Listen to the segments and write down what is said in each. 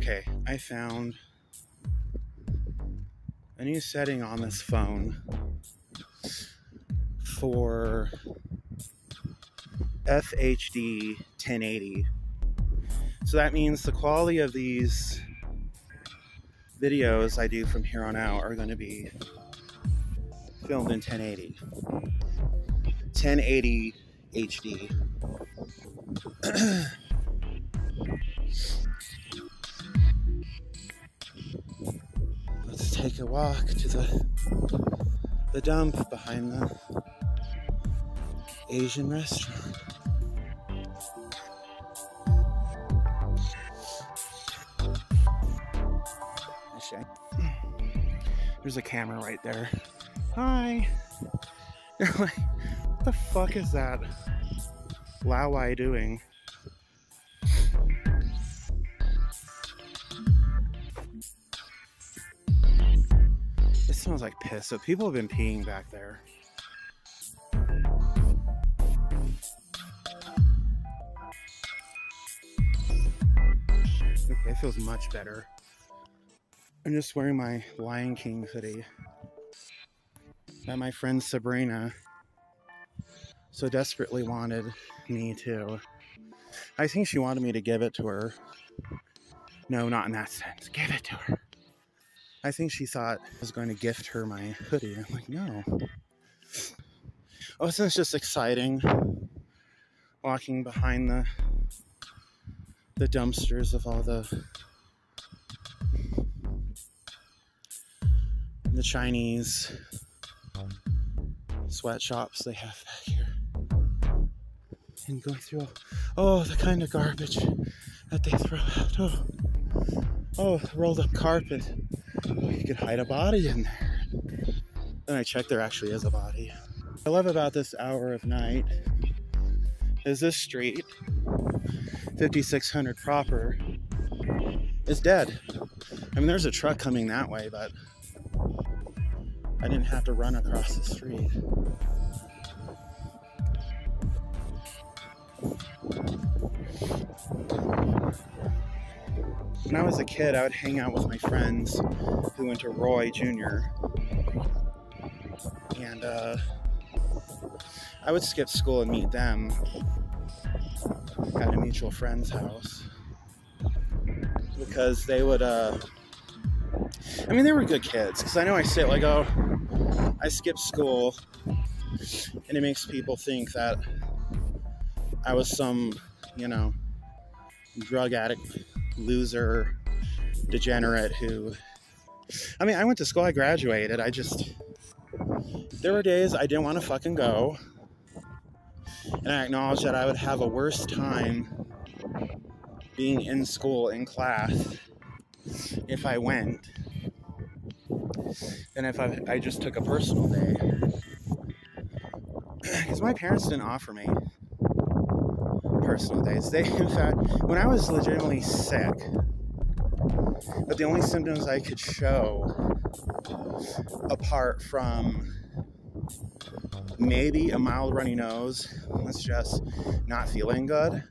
Okay, I found a new setting on this phone for FHD 1080. So that means the quality of these videos I do from here on out are going to be filmed in 1080. 1080 HD. Let's take a walk to the dump behind the Asian restaurant. There's a camera right there. Hi. You're like, what the fuck is that Lawai doing? It smells like piss, so people have been peeing back there. Okay, it feels much better. I'm just wearing my Lion King hoodie that my friend Sabrina so desperately wanted me to. I think she wanted me to give it to her. No, not in that sense. Give it to her. I think she thought I was going to gift her my hoodie. I'm like, no. Oh, so it's just exciting walking behind the dumpsters of all the Chinese sweatshops they have back here. And going through, oh, the kind of garbage that they throw out. Oh, rolled up carpet. Oh, you could hide a body in there. Then I checked, there actually is a body. What I love about this hour of night is this street, 5600 proper, is dead. I mean, there's a truck coming that way, but I didn't have to run across the street. When I was a kid, I would hang out with my friends who went to Roy Jr. And I would skip school and meet them at a mutual friend's house. Because they would, I mean, they were good kids. Because I know I say it like, oh, I skipped school. And it makes people think that I was some, you know, drug addict, loser, degenerate who... I mean, I went to school, I graduated. There were days I didn't want to fucking go. And I acknowledged that I would have a worse time being in school, in class, if I went, than if I just took a personal day. Because my parents didn't offer me personal days. In fact, when I was legitimately sick, but the only symptoms I could show, apart from maybe a mild runny nose, was just not feeling good.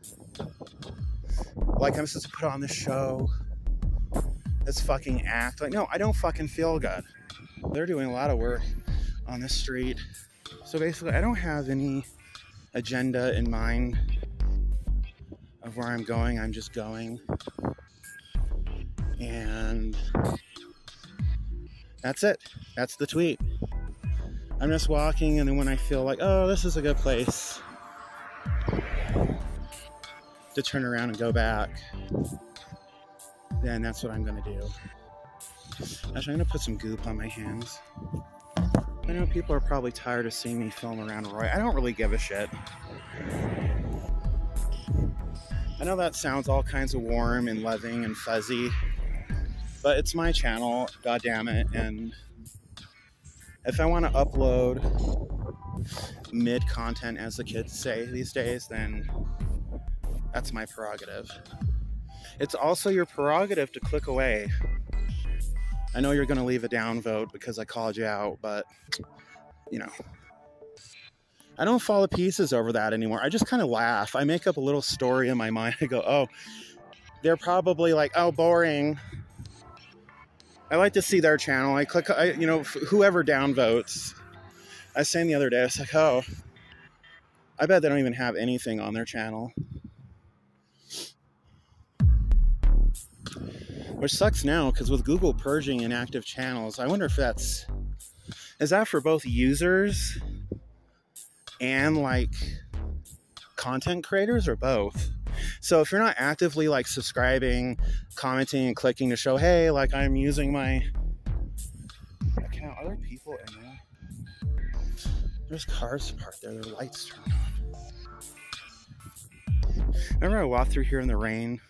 Like I'm supposed to put on this show, this fucking act. Like, no, I don't fucking feel good. They're doing a lot of work on this street. So basically, I don't have any agenda in mind of where I'm going. I'm just going. And that's it. That's the tweet. I'm just walking, and then when I feel like, oh, this is a good place to turn around and go back, then that's what I'm going to do. Actually, I'm going to put some goop on my hands. I know people are probably tired of seeing me film around Roy. I don't really give a shit. I know that sounds all kinds of warm and loving and fuzzy, but it's my channel, goddammit, and if I want to upload mid-content, as the kids say these days, then that's my prerogative. It's also your prerogative to click away. I know you're going to leave a downvote because I called you out, but, you know, I don't fall to pieces over that anymore. I just kind of laugh. I make up a little story in my mind. I go, oh, they're probably like, oh, boring. I like to see their channel. I click, you know, whoever downvotes. I was saying the other day, I was like, oh, I bet they don't even have anything on their channel. Which sucks now, because with Google purging inactive channels, I wonder if is that for both users and like content creators, or both? So if you're not actively like subscribing, commenting, and clicking to show, hey, like I'm using my account, are there people in there? There's cars parked there, their lights turned on. Remember I walked through here in the rain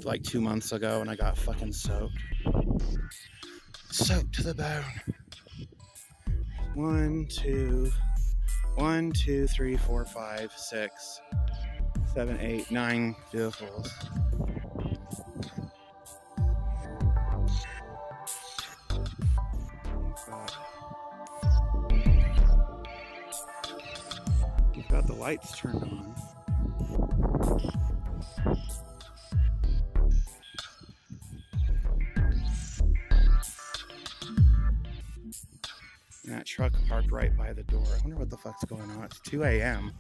like 2 months ago and I got fucking soaked. Soaked to the bone. 1, 2, 3, 4, 5, 6, 7, 8, 9 vehicles. You've got the lights turned on. And that truck parked right by the door. I wonder what the fuck's going on. It's 2 a.m.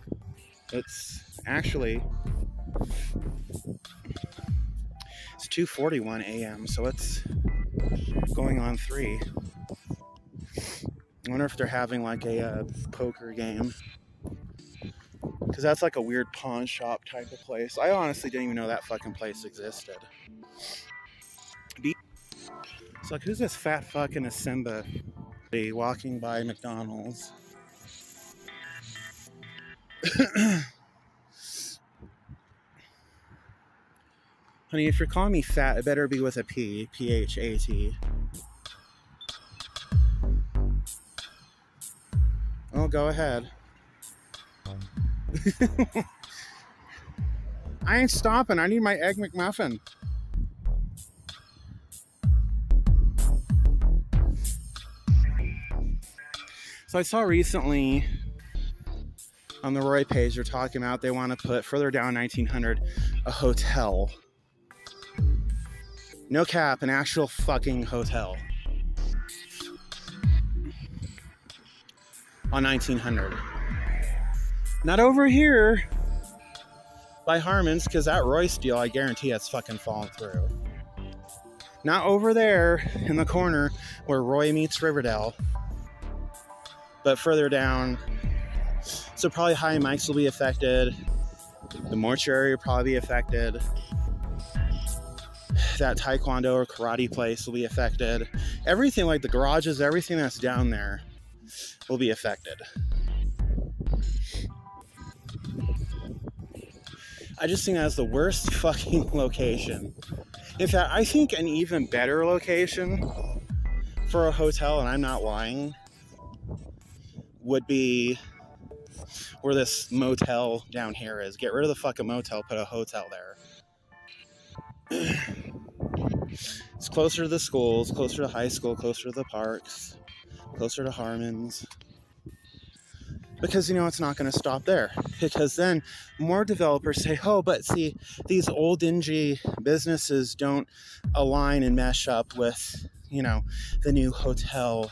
It's actually, it's 2:41 a.m. So it's going on 3. I wonder if they're having like a poker game. Because that's like a weird pawn shop type of place. I honestly didn't even know that fucking place existed. It's like, who's this fat fucking Simba walking by McDonald's? Honey, if you're calling me fat, it better be with a P. P-H-A-T. Oh, go ahead. I ain't stopping. I need my Egg McMuffin. So I saw recently on the Roy page, they're talking about they want to put further down 1900 a hotel. No cap, an actual fucking hotel on 1900. Not over here by Harmon's, because that Royce deal, I guarantee it's fucking falling through. Not over there in the corner where Roy meets Riverdale, but further down. So probably High Mike's will be affected. The mortuary will probably be affected. That taekwondo or karate place will be affected. Everything, like the garages, everything that's down there will be affected. I just think that's the worst fucking location. In fact, I think an even better location for a hotel, and I'm not lying, would be where this motel down here is. Get rid of the fucking motel, put a hotel there. It's closer to the schools, closer to high school, closer to the parks, closer to Harmon's. Because, you know, it's not going to stop there. Because then more developers say, oh, but see, these old dingy businesses don't align and mesh up with, you know, the new hotel.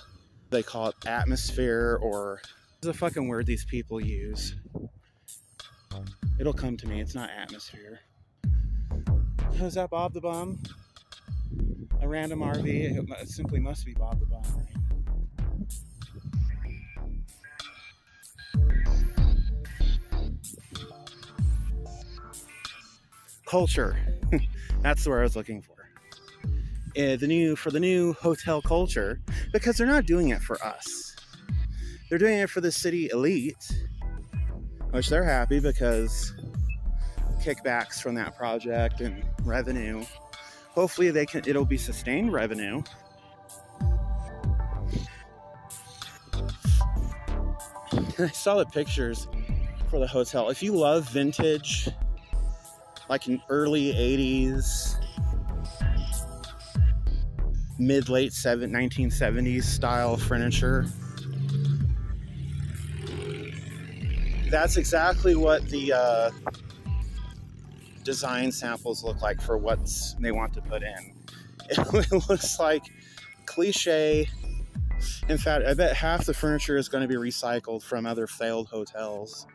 They call it atmosphere, or there's a fucking word these people use. It'll come to me. It's not atmosphere. Is that Bob the Bum? A random RV? It simply must be Bob the Bum, right? Culture. That's the word I was looking for. For the new hotel culture, because they're not doing it for us. They're doing it for the city elite, which they're happy because kickbacks from that project and revenue. Hopefully it'll be sustained revenue. I saw the pictures for the hotel. If you love vintage, like in early 80s, mid-late 1970s style furniture, that's exactly what the design samples look like for what they want to put in. It looks like cliche. In fact, I bet half the furniture is going to be recycled from other failed hotels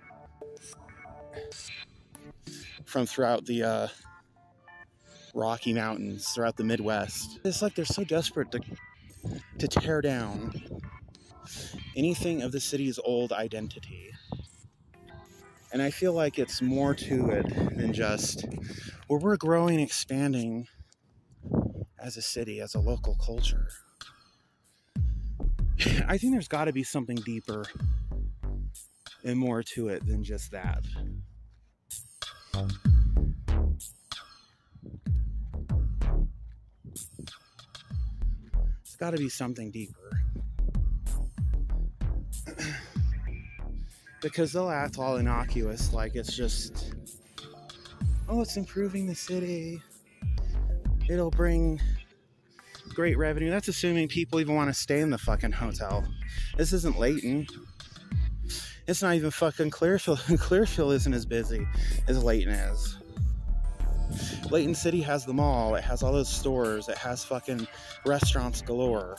from throughout the Rocky Mountains, throughout the Midwest. It's like they're so desperate to tear down anything of the city's old identity. And I feel like it's more to it than just, well, we're growing, expanding as a city, as a local culture. I think there's got to be something deeper and more to it than just that. It's got to be something deeper. Because they'll act all innocuous, like it's just, oh, it's improving the city. It'll bring great revenue. That's assuming people even want to stay in the fucking hotel. This isn't Layton. It's not even fucking Clearfield. Clearfield isn't as busy as Layton is. Layton City has the mall. It has all those stores. It has fucking restaurants galore.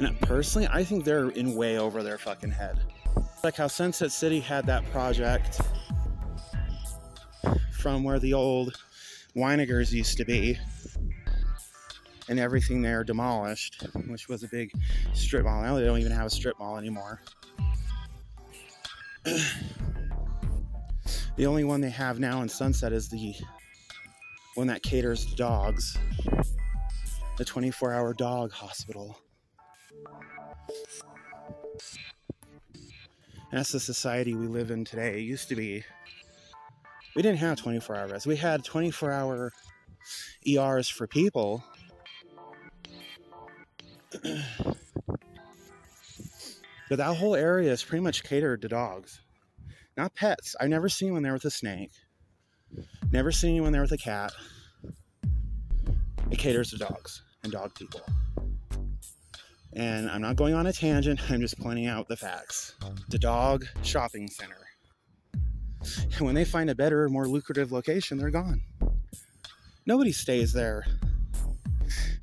And personally, I think they're in way over their fucking head. Like how Sunset City had that project from where the old Weinigers used to be, and everything there demolished, which was a big strip mall. Now they don't even have a strip mall anymore. The only one they have now in Sunset is the one that caters to dogs, the 24-hour dog hospital. That's the society we live in today. It used to be, we didn't have 24-hour res. We had 24-hour ERs for people. But that whole area is pretty much catered to dogs. Not pets. I've never seen one there with a snake. Never seen anyone there with a cat. It caters to dogs and dog people. And I'm not going on a tangent, I'm just pointing out the facts. The dog shopping center. And when they find a better, more lucrative location, they're gone. Nobody stays there.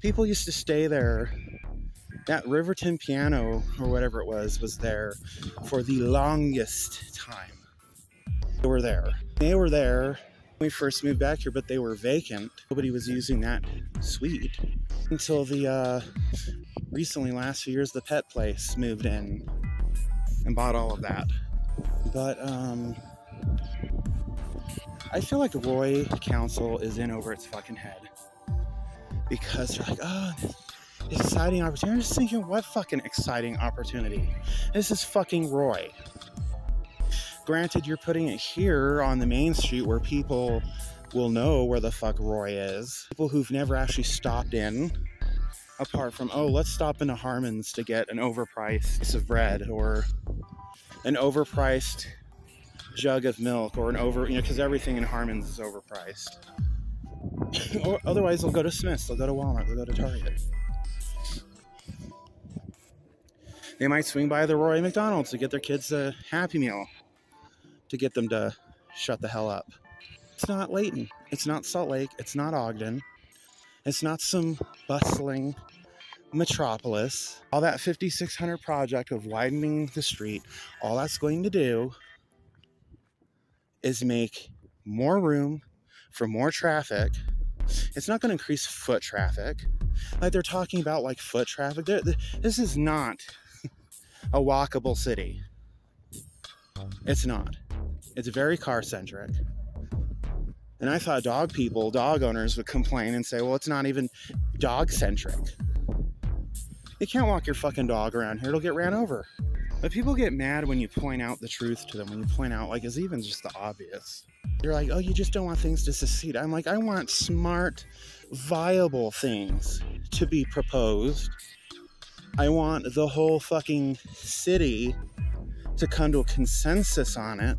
People used to stay there. That Riverton Piano, or whatever it was there for the longest time. They were there. They were there when we first moved back here, but they were vacant. Nobody was using that suite until the recently, last few years, the pet place moved in and bought all of that. But I feel like Roy Council is in over its fucking head, because they're like, oh, exciting opportunity. I'm just thinking, what fucking exciting opportunity? This is fucking Roy. Granted, you're putting it here on the main street where people will know where the fuck Roy is. People who've never actually stopped in, apart from, oh, let's stop into Harmon's to get an overpriced piece of bread, or an overpriced jug of milk, or because everything in Harmon's is overpriced. Or otherwise, they'll go to Smith's, they'll go to Walmart, they'll go to Target. They might swing by the Roy McDonald's to get their kids a Happy Meal, to get them to shut the hell up. It's not Layton. It's not Salt Lake. It's not Ogden. It's not some bustling metropolis. All that 5600 project of widening the street, all that's going to do is make more room for more traffic. It's not going to increase foot traffic. Like they're talking about, like, foot traffic. This is not a walkable city. It's not. It's very car-centric. And I thought dog owners would complain and say, well, it's not even dog-centric. You can't walk your fucking dog around here. It'll get ran over. But people get mad when you point out the truth to them, when you point out, like, it's even just the obvious. They're like, oh, you just don't want things to secede. I'm like, I want smart, viable things to be proposed. I want the whole fucking city to come to a consensus on it.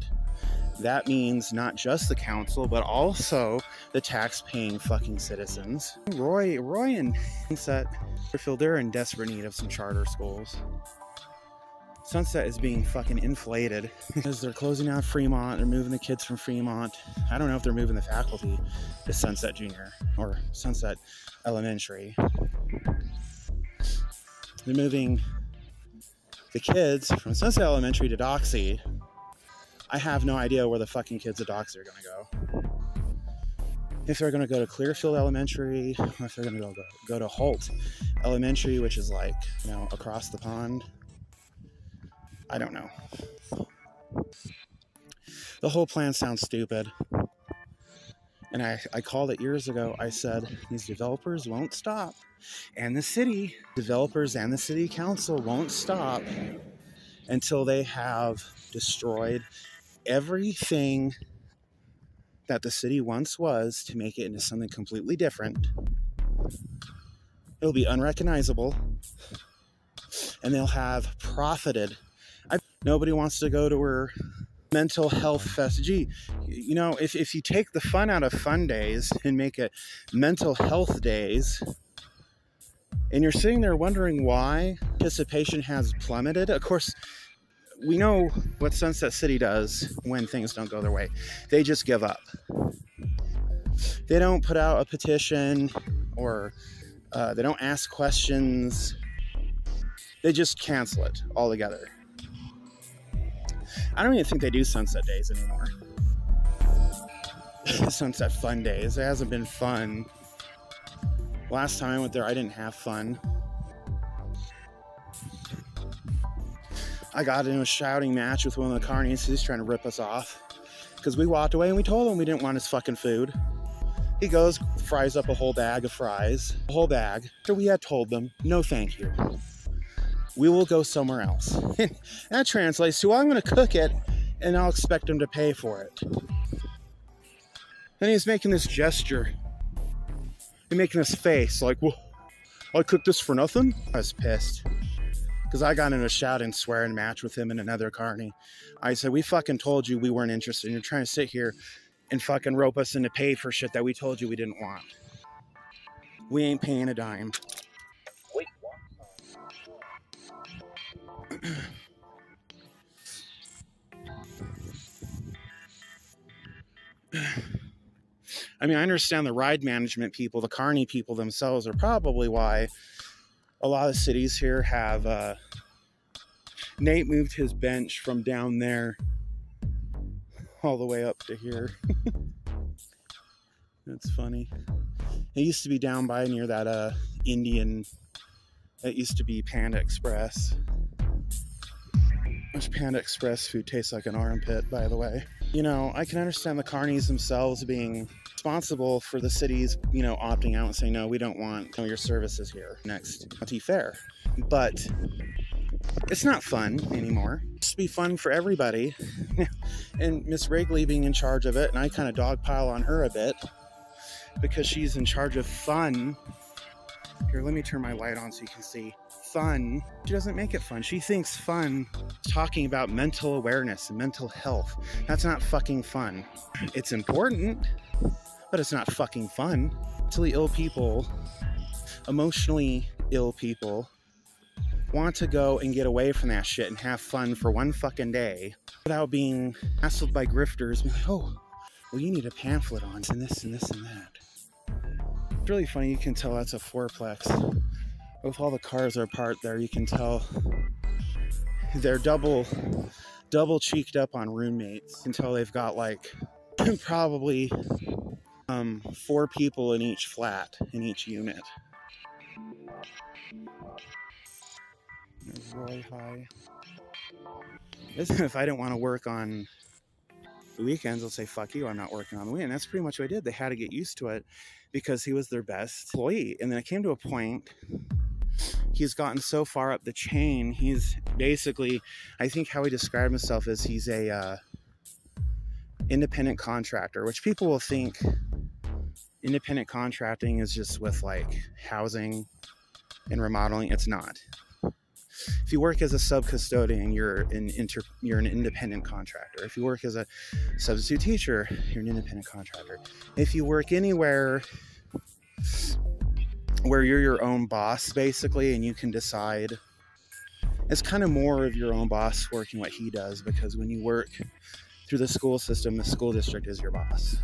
That means not just the council, but also the tax-paying fucking citizens. Roy and Sunset, they're in desperate need of some charter schools. Sunset is being fucking inflated because they're closing down Fremont. They're moving the kids from Fremont. I don't know if they're moving the faculty to Sunset Junior or Sunset Elementary. They're moving the kids from Sunset Elementary to Doxy. I have no idea where the fucking kids at Doxy are going to go. If they're going to go to Clearfield Elementary, or if they're going to go to Holt Elementary, which is like, you know, across the pond. I don't know. The whole plan sounds stupid. And I called it years ago. I said, these developers won't stop. And the city developers and the city council won't stop until they have destroyed everything that the city once was to make it into something completely different. It'll be unrecognizable. And they'll have profited. Nobody wants to go to her mental health fest. Gee, you know, if you take the fun out of fun days and make it mental health days, and you're sitting there wondering why participation has plummeted. Of course, we know what Sunset City does when things don't go their way. They just give up. They don't put out a petition or they don't ask questions. They just cancel it altogether. I don't even think they do Sunset Days anymore. Sunset Fun Days. It hasn't been fun. Last time I went there, I didn't have fun. I got in a shouting match with one of the carnies. He's trying to rip us off. Because we walked away and we told him we didn't want his fucking food. He goes, fries up a whole bag of fries. A whole bag. So we had told them, no thank you. We will go somewhere else. That translates to, well, I'm going to cook it and I'll expect him to pay for it. Then he's making this gesture. He's making this face like, well, I cooked this for nothing? I was pissed. Because I got in a shout and swearing match with him and another carny. I said, we fucking told you we weren't interested. You're trying to sit here and fucking rope us into pay for shit that we told you we didn't want. We ain't paying a dime. Wait, what? I mean, I understand the ride management people, the carny people themselves are probably why a lot of cities here have, Nate moved his bench from down there all the way up to here. That's funny. It used to be down by near that, Indian, it used to be Panda Express. Which Panda Express food tastes like an armpit, by the way. You know, I can understand the carnies themselves being responsible for the cities, you know, opting out and saying, no, we don't want your services here next county fair. But it's not fun anymore. It used to be fun for everybody. And Miss Wrigley being in charge of it, and I kind of dogpile on her a bit because she's in charge of fun. Here, let me turn my light on so you can see. Fun. She doesn't make it fun. She thinks fun is talking about mental awareness and mental health. That's not fucking fun. It's important, but it's not fucking fun. Mentally ill people, emotionally ill people want to go and get away from that shit and have fun for one fucking day without being hassled by grifters. Be like, oh, well, you need a pamphlet on and this and this and that. It's really funny. You can tell that's a fourplex. With all the cars are parked there, you can tell they're double cheeked up on roommates until they've got like probably 4 people in each flat, in each unit. There's Roy High. If I didn't want to work on the weekends, I'll say, fuck you, I'm not working on the weekend. That's pretty much what I did. They had to get used to it because he was their best employee. And then it came to a point, he's gotten so far up the chain, he's basically, I think how he described himself is he's a independent contractor, which people will think independent contracting is just with like housing and remodeling. It's not. If you work as a sub-custodian, you're an independent contractor. If you work as a substitute teacher, you're an independent contractor. If you work anywhere where you're your own boss, basically, and you can decide it's kind of more of your own boss working what he does, because when you work through the school system, the school district is your boss.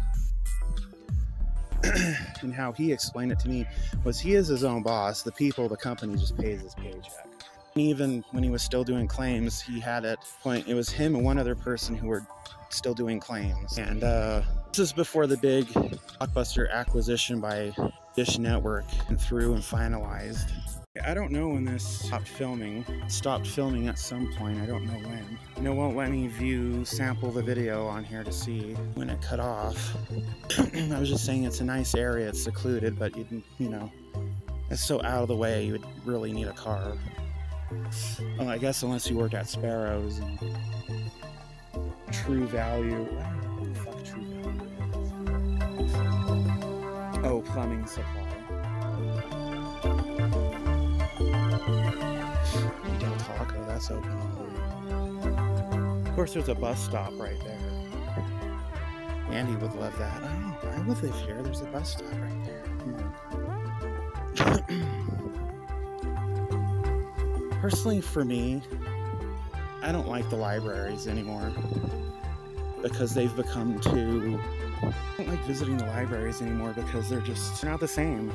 And how he explained it to me was he is his own boss. The company just pays his paycheck. Even when he was still doing claims, he had at point, it was him and one other person who were still doing claims. And this is before the big blockbuster acquisition by Dish Network and through and finalized. I don't know when this stopped filming. It stopped filming at some point. I don't know when. And it won't let me sample the video on here to see when it cut off. I was just saying it's a nice area. It's secluded, but you know, it's so out of the way. You would really need a car. Well, I guess unless you worked at Sparrows and True Value. I don't know what the fuck True Value is. Oh, plumbing supply. Del Taco, that's open. Of course, there's a bus stop right there. Andy would love that. Oh, I would live here. There's a bus stop right there. Personally, for me, I don't like the libraries anymore because they've become too... I don't like visiting the libraries anymore because they're not the same.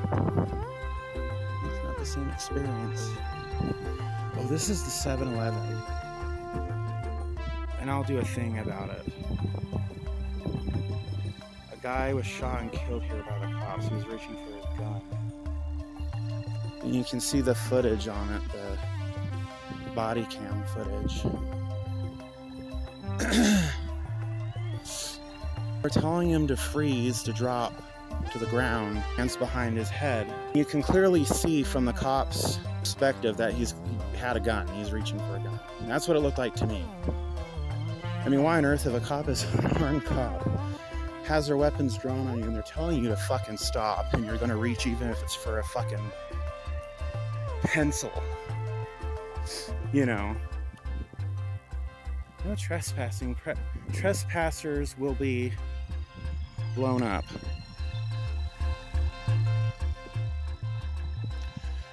It's not the same experience. Oh, this is the 7-Eleven. And I'll do a thing about it. A guy was shot and killed here by the cops. He was reaching for his gun. And you can see the footage on it, the body cam footage. We're telling him to freeze, to drop to the ground, hands behind his head. You can clearly see from the cop's perspective that he had a gun. He's reaching for a gun. And that's what it looked like to me. I mean, why on earth, if a cop is an armed cop, has their weapons drawn on you, and they're telling you to fucking stop, and you're gonna reach even if it's for a fucking pencil? You know, no trespassing. Trespassers will be blown up.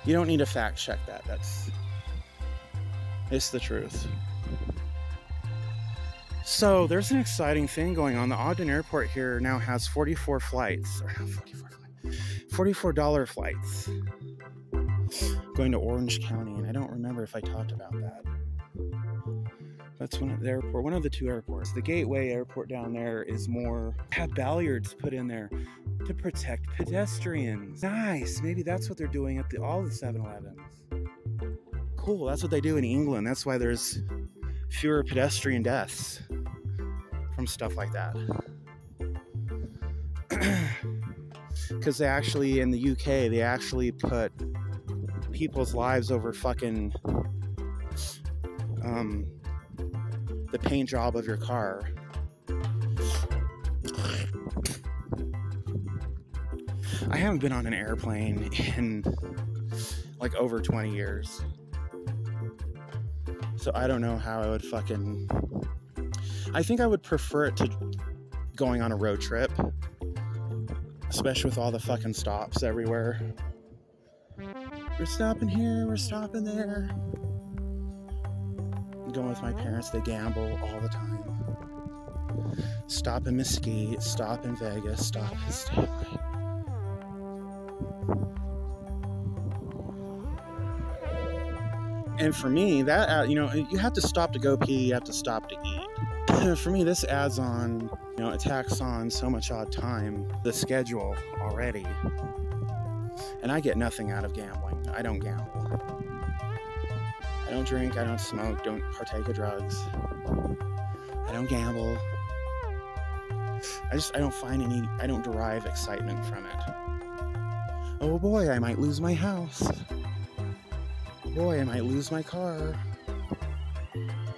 You don't need to fact check that. It's the truth. So there's an exciting thing going on. The Ogden airport here now has 44 flights, or not 44 flights, $44 flights going to Orange County, and I don't remember if I talked about that. That's one of the two airports. The Gateway Airport down there have ballards put in there to protect pedestrians. Nice. Maybe that's what they're doing at all the 7-Elevens. Cool. That's what they do in England. That's why there's fewer pedestrian deaths from stuff like that. Because they actually, in the UK, they actually put people's lives over fucking the paint job of your car. I haven't been on an airplane in like over 20 years. So I don't know how I would fucking... I think I would prefer it to going on a road trip. Especially with all the fucking stops everywhere. We're stopping here, we're stopping there. I'm going with my parents, they gamble all the time. Stop in Mesquite, stop in Vegas, stop in Stanley. And for me, that, you know, you have to stop to go pee, you have to stop to eat. For me, this adds on, you know, it tacks on so much odd time, the schedule already. And I get nothing out of gambling. I don't gamble. I don't drink, I don't smoke, don't partake of drugs. I don't gamble. I don't derive excitement from it. Oh boy, I might lose my house. Boy, I might lose my car.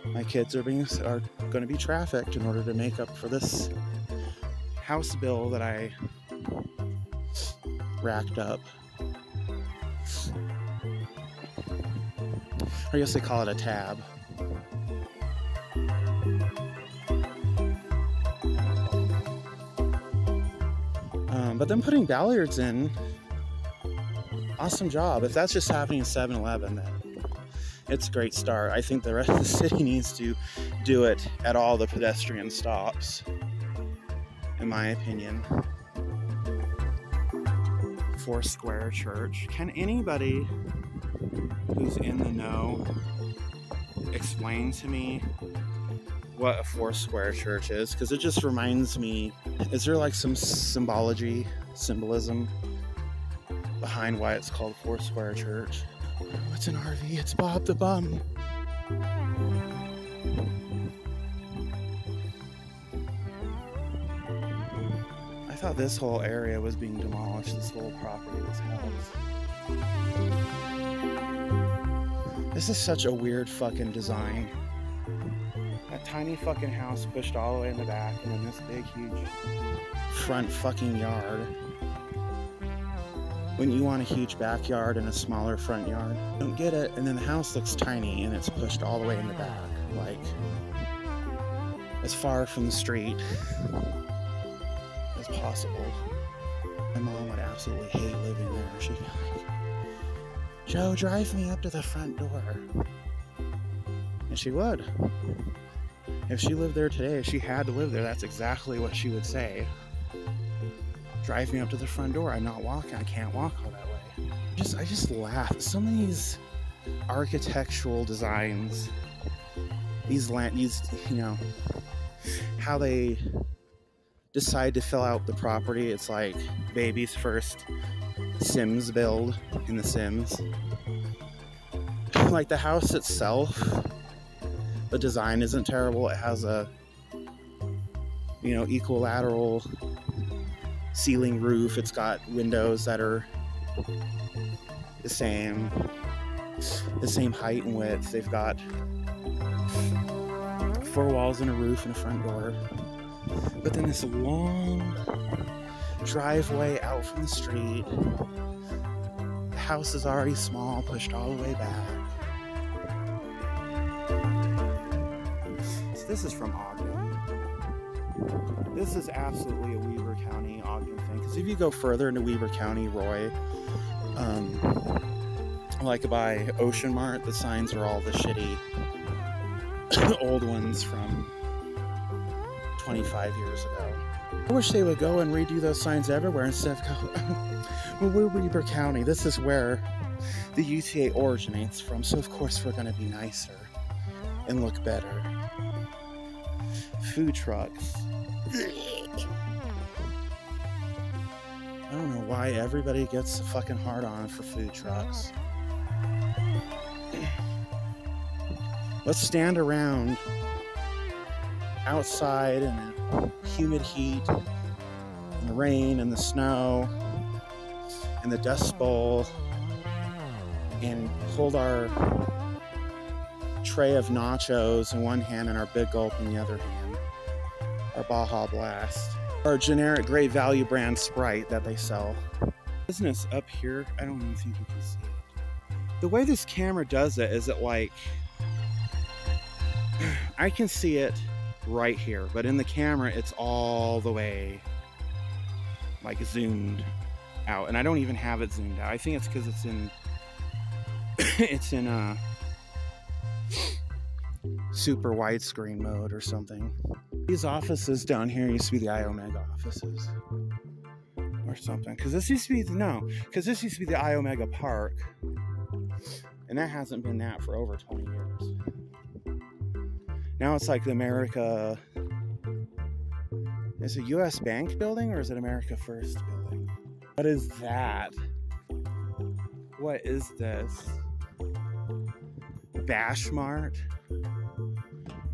My kids are going to be trafficked in order to make up for this house bill that I racked up. I guess they call it a tab. But then putting ballards in, awesome job. If that's just happening at 7-Eleven, then it's a great start. I think the rest of the city needs to do it at all the pedestrian stops, in my opinion. Foursquare Church. Can anybody who's in the know explain to me what a Foursquare Church is? Because it just reminds me, is there like some symbolism behind why it's called Foursquare Church? What's an RV? It's Bob the Bum. I thought this whole area was being demolished, this whole property was held. This is such a weird fucking design. That tiny fucking house pushed all the way in the back, and then this big, huge front fucking yard. When you want a huge backyard and a smaller front yard, don't get it. And then the house looks tiny and it's pushed all the way in the back, like as far from the street as possible. My mom would absolutely hate living there. She'd be like, "Joe, drive me up to the front door." And she would. If she lived there today, if she had to live there, that's exactly what she would say. "Drive me up to the front door. I'm not walking. I can't walk all that way." I just laugh. Some of these architectural designs, these, you know, how they decide to fill out the property. It's like baby's first Sims build in The Sims. Like the house itself, the design isn't terrible. It has a, you know, equilateral ceiling roof. It's got windows that are the same height and width. They've got 4 walls and a roof and a front door. But then this long driveway out from the street. The house is already small, pushed all the way back. So this is from Ogden. This is absolutely a Weber County, Ogden thing. Because if you go further into Weber County, Roy, like by Ocean Mart, the signs are all the shitty old ones from 25 years ago. I wish they would go and redo those signs everywhere instead of go, well, we're Weber County. This is where the UTA originates from, so of course we're going to be nicer and look better. Food trucks. I don't know why everybody gets a fucking hard on for food trucks. Let's stand around outside in the humid heat, and the rain and the snow and the dust bowl, and hold our tray of nachos in one hand and our Big Gulp in the other hand, our Baja Blast, our generic Great Value brand Sprite that they sell. Isn't it up here? I don't even think you can see it. The way this camera does it is it like, I can see it right here, but in the camera it's all the way like zoomed out, and I don't even have it zoomed out. I think it's because it's in super widescreen mode or something. These offices down here used to be the iOmega offices or something, because this used to be the iOmega Park, and that hasn't been that for over 20 years. Now it's like the America... Is it US Bank building or is it America First building? What is that? What is this? Bash Mart?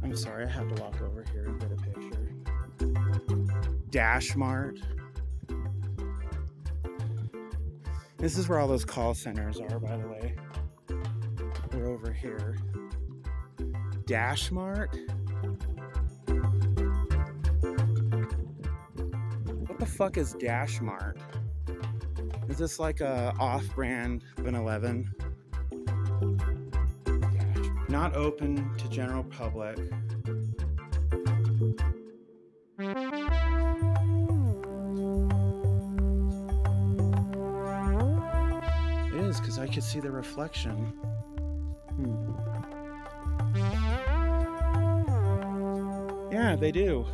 I'm sorry, I have to walk over here and get a picture. Dash Mart? This is where all those call centers are, by the way. They're over here. Dash Mart? What the fuck is Dash Mart? Is this like a off-brand 7-Eleven? Not open to general public. It is, because I could see the reflection. Yeah, they do.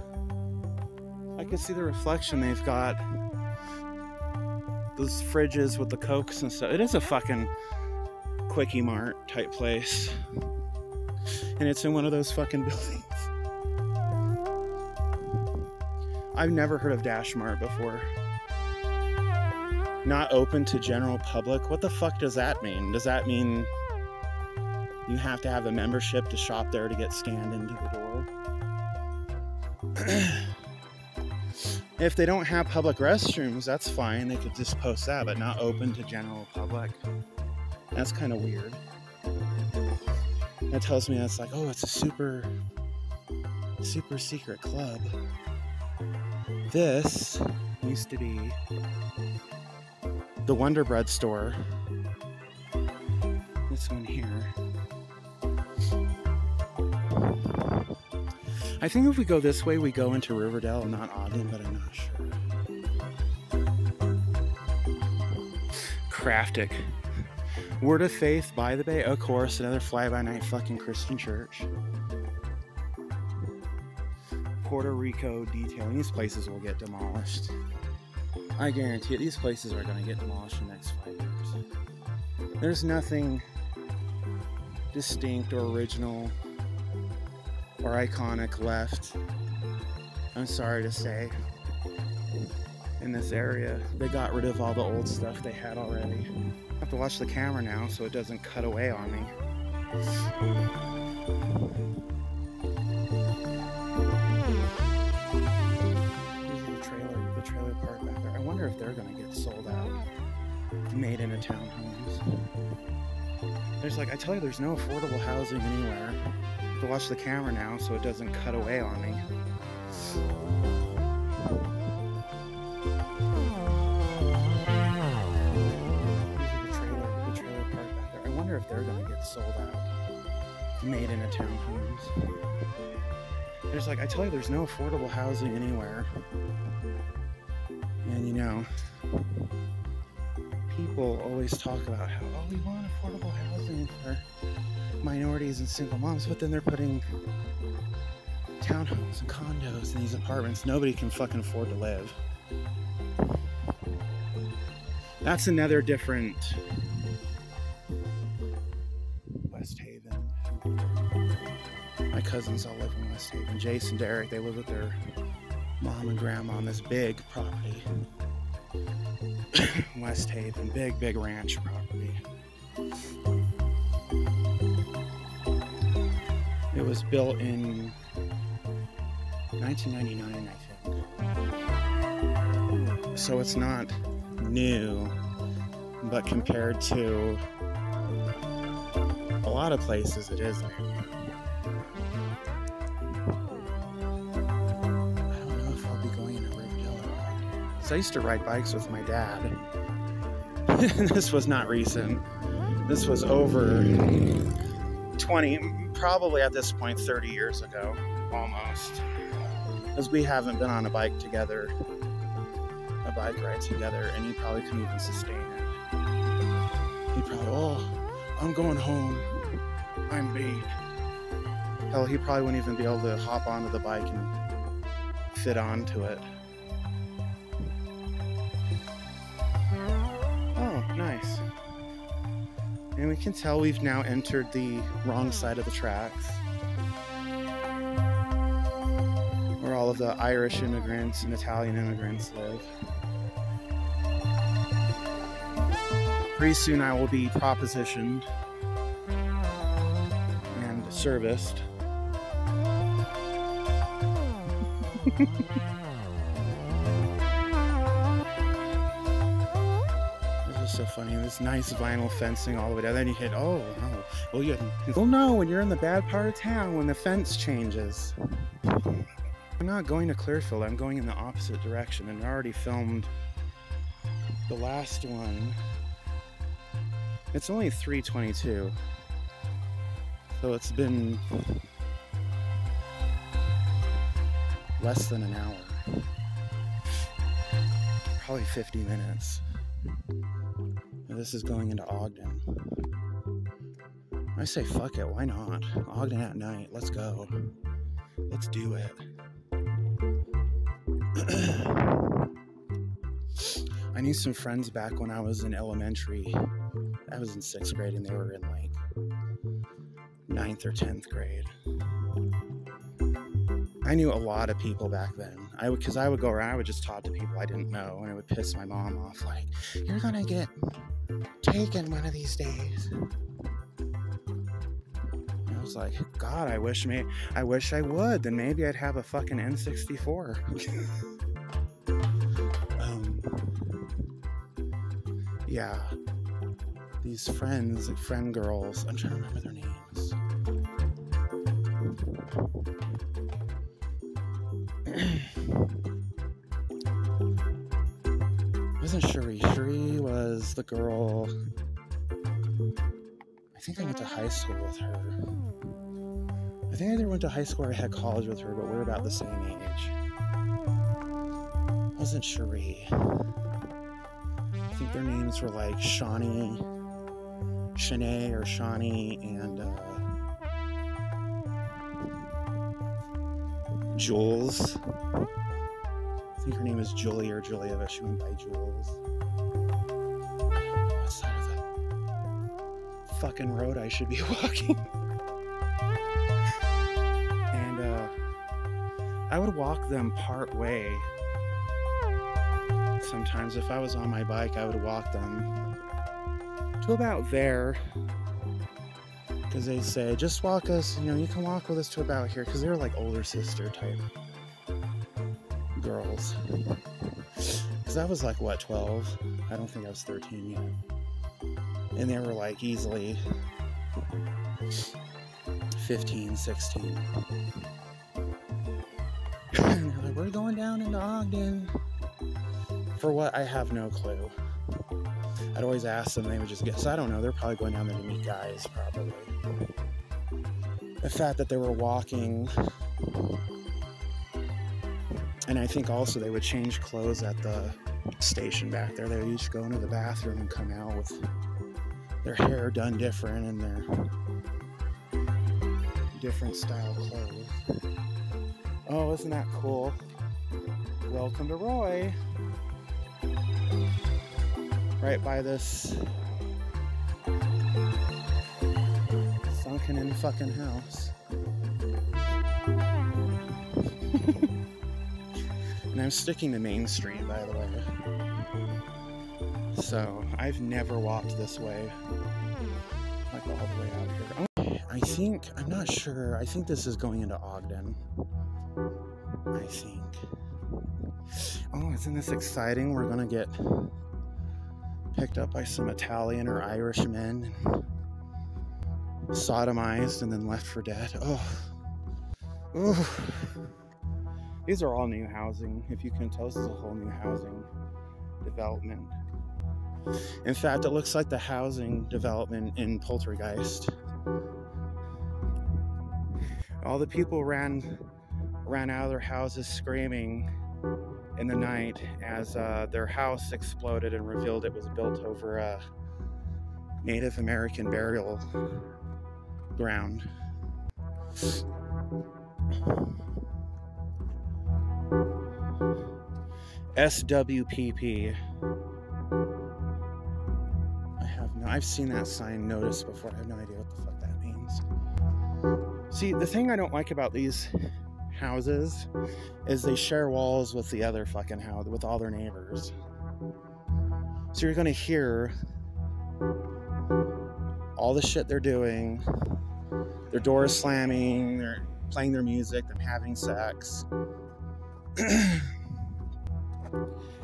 I can see the reflection. They've got those fridges with the Cokes and stuff. It is a fucking Quickie Mart type place. And it's in one of those fucking buildings. I've never heard of Dash Mart before. Not open to general public? What the fuck does that mean? Does that mean you have to have a membership to shop there to get scanned into the door? If they don't have public restrooms, that's fine. They could just post that, but not open to general public. That's kind of weird. That tells me that's like, oh, it's a super secret club. This used to be the Wonder Bread store. This one here. I think if we go this way, we go into Riverdale, not Ogden, but I'm not sure. Craftic. Word of Faith by the Bay, of course, another fly-by-night fucking Christian church. Puerto Rico detailing. These places will get demolished. I guarantee it. These places are going to get demolished in the next 5 years. There's nothing distinct or original or iconic left, I'm sorry to say, in this area. They got rid of all the old stuff they had already. I have to watch the camera now so it doesn't cut away on me. The trailer park back there. I wonder if they're gonna get sold out. Made into townhomes. There's like, I tell you, there's no affordable housing anywhere. I have to watch the camera now so it doesn't cut away on me. The trailer park back there. I wonder if they're gonna get sold out. Made into townhomes. There's like, I tell you, there's no affordable housing anywhere. And you know, people always talk about how, oh, we want affordable housing for minorities and single moms, but then they're putting townhomes and condos in these apartments nobody can fucking afford to live. That's another different West Haven. My cousins all live in West Haven. Jason, Derek, they live with their mom and grandma on this big property. West Haven, big ranch property. It was built in 1999, I think. So it's not new, but compared to a lot of places, it is new. I used to ride bikes with my dad. This was not recent. This was over 20, probably at this point 30 years ago, almost. Because we haven't been on a bike together, a bike ride together, and he probably couldn't even sustain it. He'd probably, oh, I'm going home. I'm beat. Hell, he probably wouldn't even be able to hop onto the bike and fit onto it. Nice. And we can tell we've now entered the wrong side of the tracks, where all of the Irish immigrants and Italian immigrants live. Pretty soon I will be propositioned and serviced. So funny, this nice vinyl fencing all the way down. Then you hit, oh no, well you'll know when you're in the bad part of town when the fence changes. I'm not going to Clearfield, I'm going in the opposite direction, and I already filmed the last one. It's only 3:22, so it's been less than an hour, probably 50 minutes. This is going into Ogden. I say fuck it, why not? Ogden at night, let's go. Let's do it. I knew some friends back when I was in elementary. I was in 6th grade and they were in like 9th or 10th grade. I knew a lot of people back then. Because I would go around, I would just talk to people I didn't know, and it would piss my mom off. Like, you're gonna get taken one of these days. And I was like, God, I wish I would. Then maybe I'd have a fucking N64. Yeah. These friends, like friend girls, I'm trying to remember their names. It wasn't Cherie. Cherie was the girl. I think I went to high school with her. I think I either went to high school or I had college with her, but we're about the same age. It wasn't Cherie. I think their names were like Shanae or Shawnee, and Jules. I think her name is Julie or Julia, but she went by Jules. What side of the fucking road I should be walking? And I would walk them part way. Sometimes if I was on my bike, I would walk them to about there, because they say, just walk us, you can walk with us to about here, because they were like older sister type girls. Because I was like, what, 12? I don't think I was 13 yet. And they were like easily 15, 16. And they're like, we're going down into Ogden. For what? I have no clue. I'd always ask them, they would just guess. I don't know, they're probably going down there to meet guys, probably. The fact that they were walking, and I think also they would change clothes at the station back there. They would each go into the bathroom and come out with their hair done different and their different style clothes. Oh, isn't that cool? Welcome to Roy. Right by this sunken in fucking house. And I'm sticking to Main Street, by the way. So I've never walked this way, like all the way out here. Oh, I'm not sure. I think this is going into Ogden. I think. Oh, isn't this exciting? We're gonna get picked up by some Italian or Irish men, sodomized, and then left for dead. Oh. These are all new housing. If you can tell, this is a whole new housing development. In fact, it looks like the housing development in Poltergeist. All the people ran out of their houses screaming in the night as their house exploded and revealed it was built over a Native American burial ground. SWPP. I've seen that sign noticed before. I have no idea what the fuck that means. See, the thing I don't like about these houses is they share walls with the other fucking house, with all their neighbors. So you're gonna hear all the shit they're doing, their doors slamming, they're playing their music, them having sex.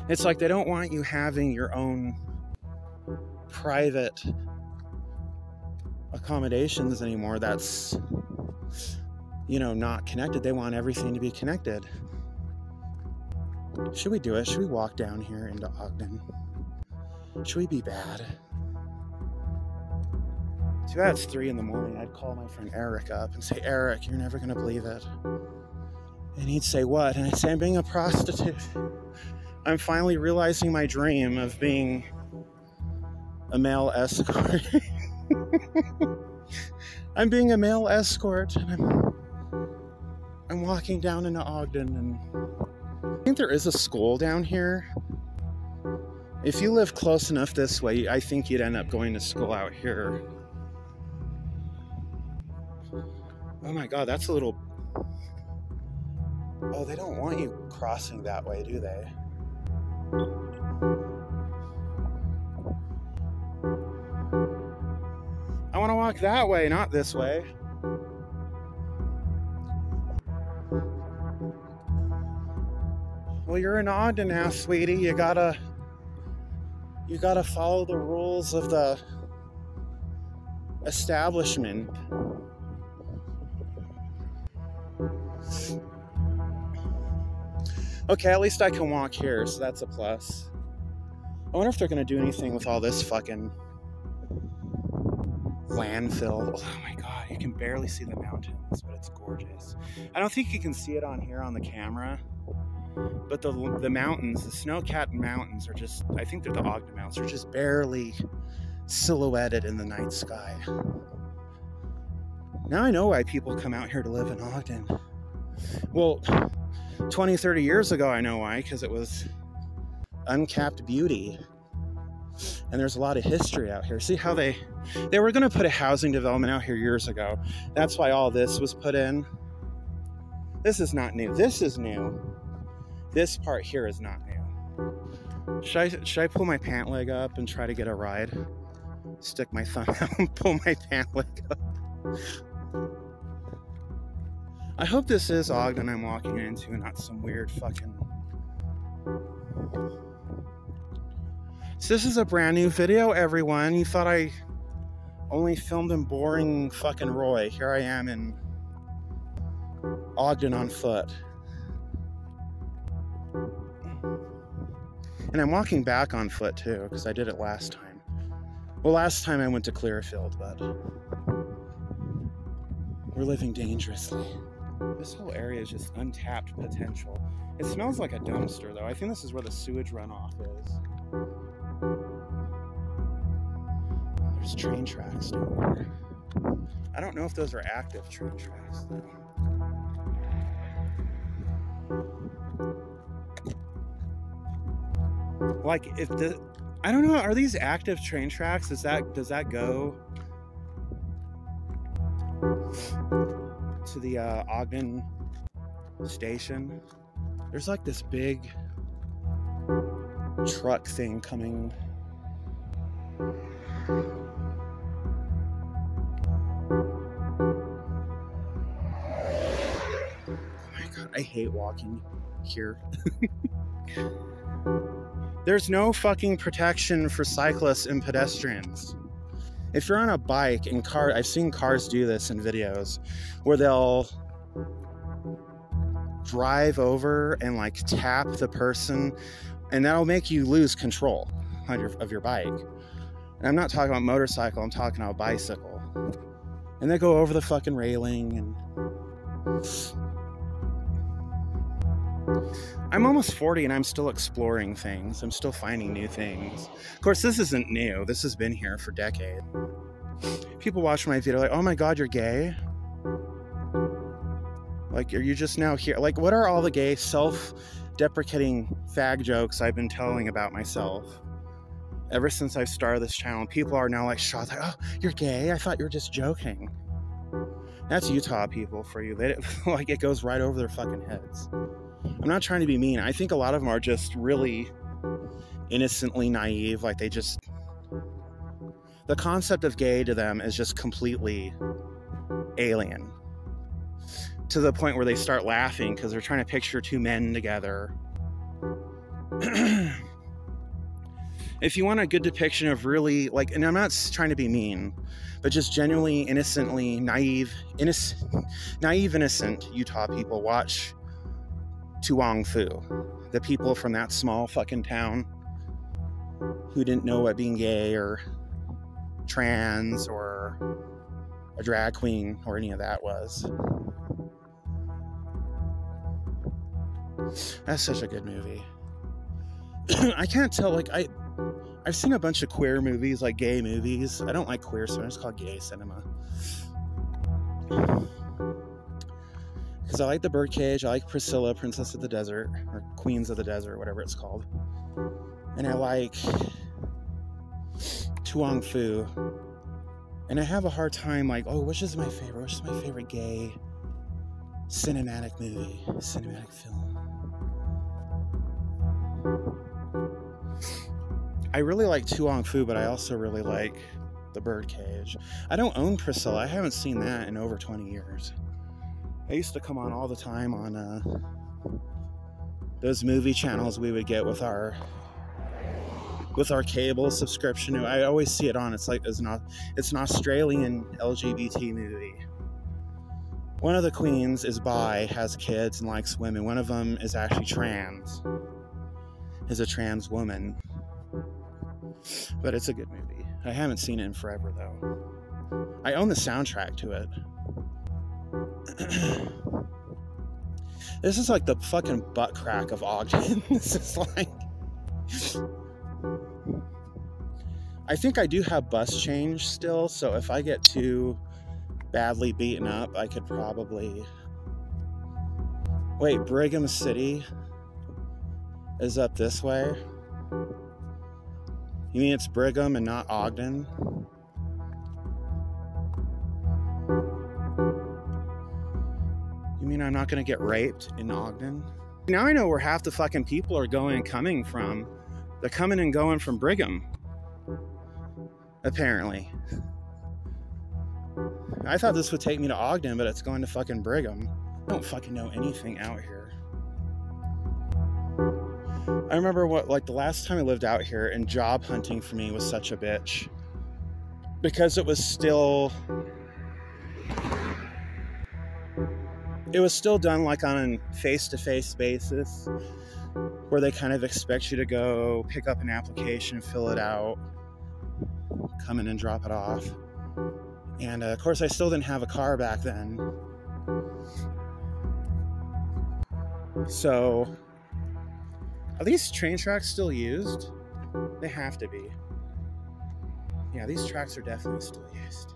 It's like they don't want you having your own private accommodations anymore. That's, not connected. They want everything to be connected. Should we do it? Should we walk down here into Ogden? Should we be bad? Too bad it's 3 a.m. I'd call my friend Eric up and say, Eric, you're never gonna believe it. And he'd say, what? And I'd say, I'm being a prostitute. I'm finally realizing my dream of being a male escort. I'm being a male escort, and I'm walking down into Ogden, and think there is a school down here. If you live close enough this way, I think you'd end up going to school out here. Oh my God, that's a little... Oh, they don't want you crossing that way, do they? I want to walk that way, not this way. Well, you're in Ogden now, sweetie. You gotta follow the rules of the establishment. Okay, at least I can walk here, so that's a plus. I wonder if they're gonna do anything with all this fucking landfill. Oh my God, you can barely see the mountains, but it's gorgeous. I don't think you can see it on here on the camera, but the mountains, the snow-capped mountains are just, I think they're the Ogden Mountains, are just barely silhouetted in the night sky. Now I know why people come out here to live in Ogden. Well, 20, 30 years ago, I know why, because it was uncapped beauty. And there's a lot of history out here. See how they were going to put a housing development out here years ago. That's why all this was put in. This is not new. This is new. This part here is not new. Should I pull my pant leg up and try to get a ride? Stick my thumb out and pull my pant leg up. I hope this is Ogden I'm walking into, not some weird fucking... So this is a brand new video, everyone. You thought I only filmed in boring fucking Roy. Here I am in Ogden on foot. And I'm walking back on foot too, because I did it last time. Well, last time I went to Clearfield, but we're living dangerously. This whole area is just untapped potential. It smells like a dumpster, though. I think this is where the sewage runoff is. There's train tracks down there. I don't know if those are active train tracks, though. Like, if the... I don't know, are these active train tracks? Does that go to the Ogden station? There's like this big truck thing coming. Oh my God, I hate walking here. There's no fucking protection for cyclists and pedestrians. If you're on a bike and I've seen cars do this in videos where they'll drive over and like tap the person, and that'll make you lose control of your bike. And I'm not talking about motorcycle, I'm talking about bicycle. And they go over the fucking railing and... I'm almost 40 and I'm still exploring things. I'm still finding new things. Of course, this isn't new. This has been here for decades. People watch my video like, oh my God, you're gay? Like, are you just now here? Like, what are all the gay self-deprecating fag jokes I've been telling about myself? Ever since I've started this channel, people are now like shocked, like, oh, you're gay? I thought you were just joking. That's Utah people for you. They like, it goes right over their fucking heads. I'm not trying to be mean. I think a lot of them are just really innocently naive. Like, they just... The concept of gay to them is just completely alien. To the point where they start laughing because they're trying to picture two men together. If you want a good depiction of really, like, and I'm not trying to be mean, but just genuinely, innocently, naive, innocent Utah people, watch Tuong Fu. The people from that small fucking town who didn't know what being gay or trans or a drag queen or any of that was. That's such a good movie. I can't tell, like, I've seen a bunch of queer movies, like gay movies. I don't like queer cinema, it's called gay cinema. Because Because I like the Birdcage, I like Priscilla, Princess of the Desert, or Queens of the Desert, whatever it's called. And I like Tuong Fu. And I have a hard time like, oh, which is my favorite? Which is my favorite gay cinematic movie, cinematic film? I really like Tuong Fu, but I also really like the Birdcage. I don't own Priscilla. I haven't seen that in over 20 years. I used to come on all the time on those movie channels we would get with our cable subscription. I always see it on. It's like it's an Australian LGBT movie. One of the queens is bi, has kids, and likes women. One of them is actually trans, is a trans woman. But it's a good movie. I haven't seen it in forever, though. I own the soundtrack to it. This is like the fucking butt crack of Ogden. This is like... I think I do have bus change still, so if I get too badly beaten up, I could probably... Wait, Brigham City is up this way? You mean it's Brigham and not Ogden? You mean I'm not gonna get raped in Ogden? Now I know where half the fucking people are going and coming from. They're coming and going from Brigham. Apparently. I thought this would take me to Ogden, but it's going to fucking Brigham. I don't fucking know anything out here. I remember the last time I lived out here, and job hunting for me was such a bitch. Because it was still done like on a face-to-face basis, where they kind of expect you to go pick up an application, fill it out, come in and drop it off. And of course I still didn't have a car back then. So, are these train tracks still used? They have to be. Yeah, these tracks are definitely still used.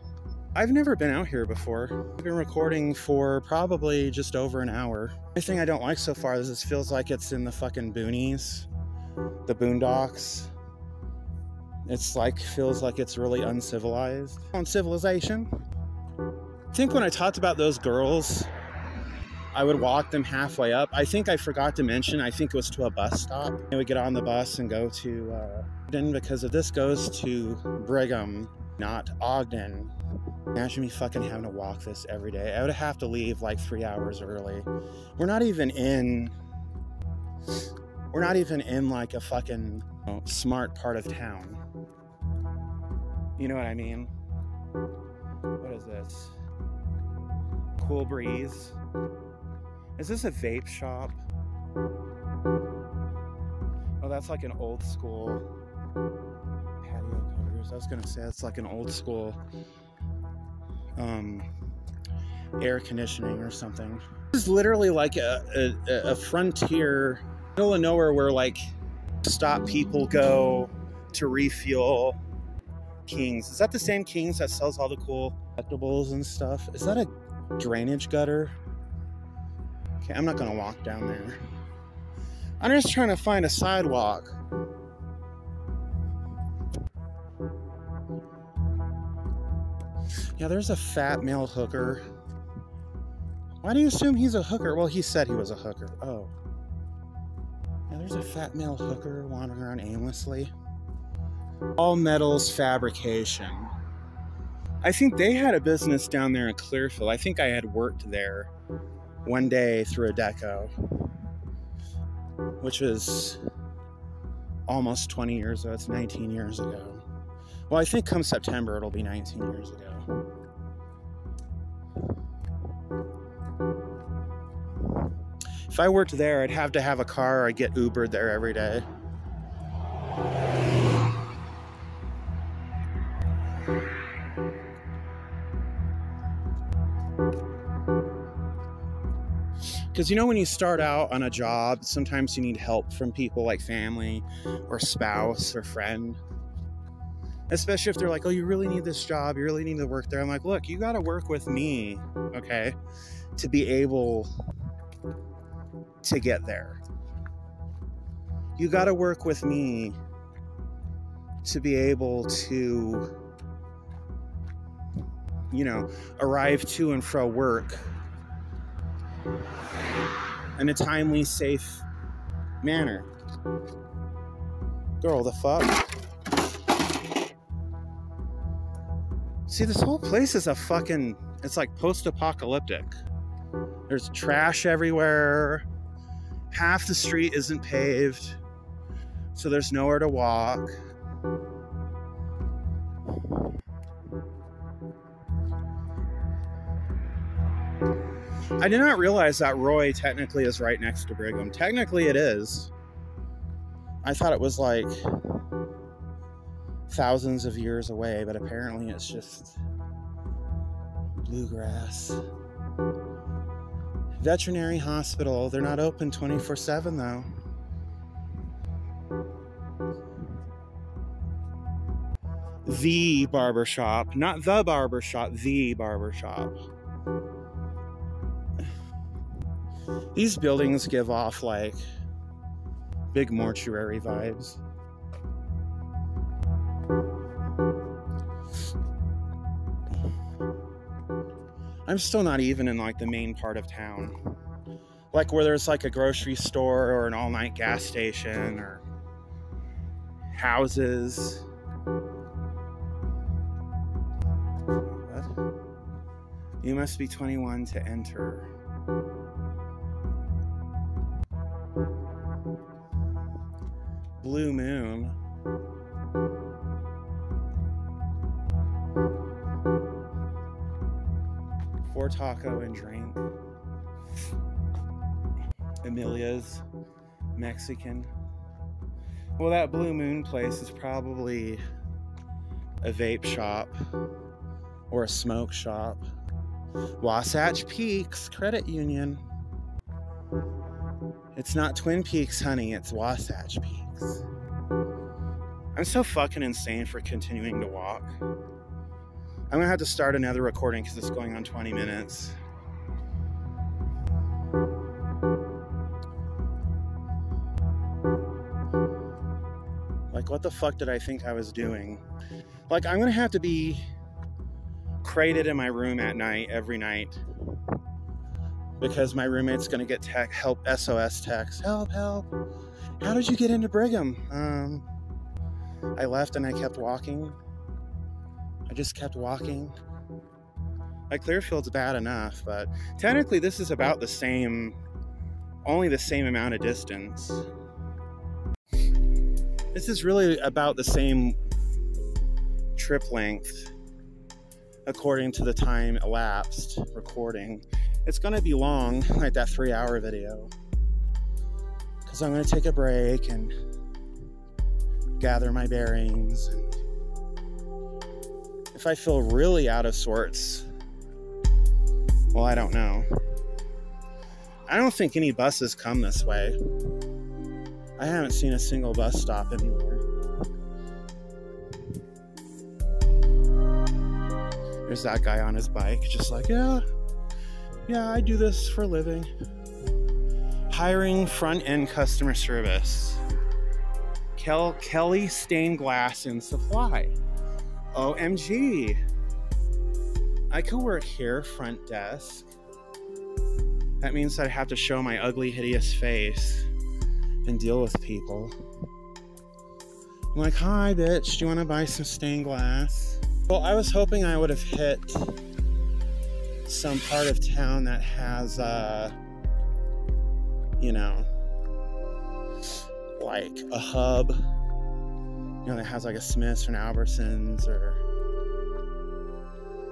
I've never been out here before. I've been recording for probably just over an hour. The only thing I don't like so far is this feels like it's in the fucking boonies. The boondocks. It's like, feels like it's really uncivilized. On civilization. I think when I talked about those girls, I would walk them halfway up. I think I forgot to mention, I think it was to a bus stop. I would get on the bus and go to Ogden, because if this goes to Brigham, not Ogden, imagine me fucking having to walk this every day. I would have to leave like 3 hours early. We're not even in like a fucking smart part of town. You know what I mean? What is this? Cool breeze. Is this a vape shop? Oh, that's like an old school patio covers. I was gonna say it's like an old school air conditioning or something. This is literally like a frontier, middle of nowhere, where like stop people go to refuel. Kings. Is that the same Kings that sells all the cool collectibles and stuff? Is that a drainage gutter? Okay, I'm not gonna walk down there. I'm just trying to find a sidewalk. Yeah, there's a fat male hooker. Why do you assume he's a hooker? Well, he said he was a hooker. Oh. Yeah, there's a fat male hooker wandering around aimlessly. All Metals Fabrication. I think they had a business down there in Clearfield. I think I had worked there one day through a deco, which was almost 20 years ago. It's 19 years ago. Well, I think come September it'll be 19 years ago. If I worked there, I'd have to have a car, or I'd get Ubered there every day. Because you know, when you start out on a job, sometimes you need help from people like family or spouse or friend. Especially if they're like, oh, you really need this job, you really need to work there. I'm like, look, you got to work with me, okay? to be able to get there. You got to work with me to be able to, you know, arrive to and from work in a timely, safe manner. Girl, the fuck? See, this whole place is a fucking, it's like post-apocalyptic. There's trash everywhere. Half the street isn't paved, so there's nowhere to walk. I did not realize that Roy technically is right next to Brigham. Technically it is. I thought it was like thousands of years away, but apparently it's just bluegrass. Veterinary hospital. They're not open 24/7 though. The barbershop. Not the barbershop, the barbershop. These buildings give off like big mortuary vibes. I'm still not even in like the main part of town. Like where there's like a grocery store or an all-night gas station or houses. What? You must be 21 to enter. Blue Moon. For taco and drink. Amelia's Mexican. Well, that Blue Moon place is probably a vape shop or a smoke shop. Wasatch Peaks Credit Union. It's not Twin Peaks, honey. It's Wasatch Peaks. I'm so fucking insane for continuing to walk. I'm gonna have to start another recording because it's going on 20 minutes. Like, what the fuck did I think I was doing? Like, I'm gonna have to be crated in my room at night, every night. Because my roommate's gonna get help, SOS text. Help, help. How did you get into Brigham? I left and I kept walking. I just kept walking. Like, Clearfield's bad enough, but technically this is about the same, only the same amount of distance. This is really about the same trip length, according to the time elapsed recording. It's gonna be long, like that 3-hour video, because I'm gonna take a break and gather my bearings. And if I feel really out of sorts, well, I don't know. I don't think any buses come this way. I haven't seen a single bus stop anywhere. There's that guy on his bike, just like, yeah, I do this for a living. Hiring front-end customer service. Kelly Stained Glass and Supply. OMG. I could work here, front desk. That means I'd have to show my ugly, hideous face and deal with people. I'm like, hi, bitch, do you want to buy some stained glass? Well, I was hoping I would have hit some part of town that has, you know, like a hub, you know, that has like a Smith's or an Albertsons or